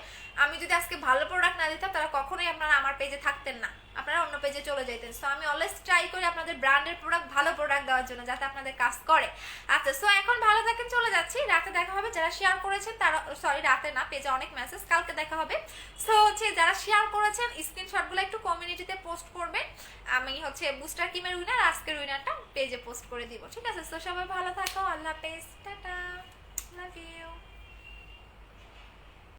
আমি যদি আজকে ভালো প্রোডাক্ট না দিতাম তারা কখনোই আপনারা আমার পেজে থাকতেন না, আপনারা অন্য পেজে চলে যেতেন। সো আমি অলওয়েজ ট্রাই করি আপনাদের ব্র্যান্ডের প্রোডাক্ট, ভালো প্রোডাক্ট দেওয়ার জন্য, যাতে আপনাদের কাজ করে। আচ্ছা সো এখন ভালো থাকেন, চলে যাচ্ছি। রাতে দেখা হবে, যারা শেয়ার করেছেন তারা, সরি রাতে না, পেজে অনেক মেসেজ, কালকে দেখা হবে। সো হচ্ছে যারা শেয়ার করেছেন স্ক্রিনশটগুলো একটু কমিউনিটিতে পোস্ট করবেন। আমি হচ্ছে বুস্টার ক্রিমের উইনার, আজকের উইনারটা পেজে পোস্ট করে দিব, ঠিক আছে? সো সবাই ভালো থাকো, আল্লাহ হাফেজ, টাটা, লাভ ইউ।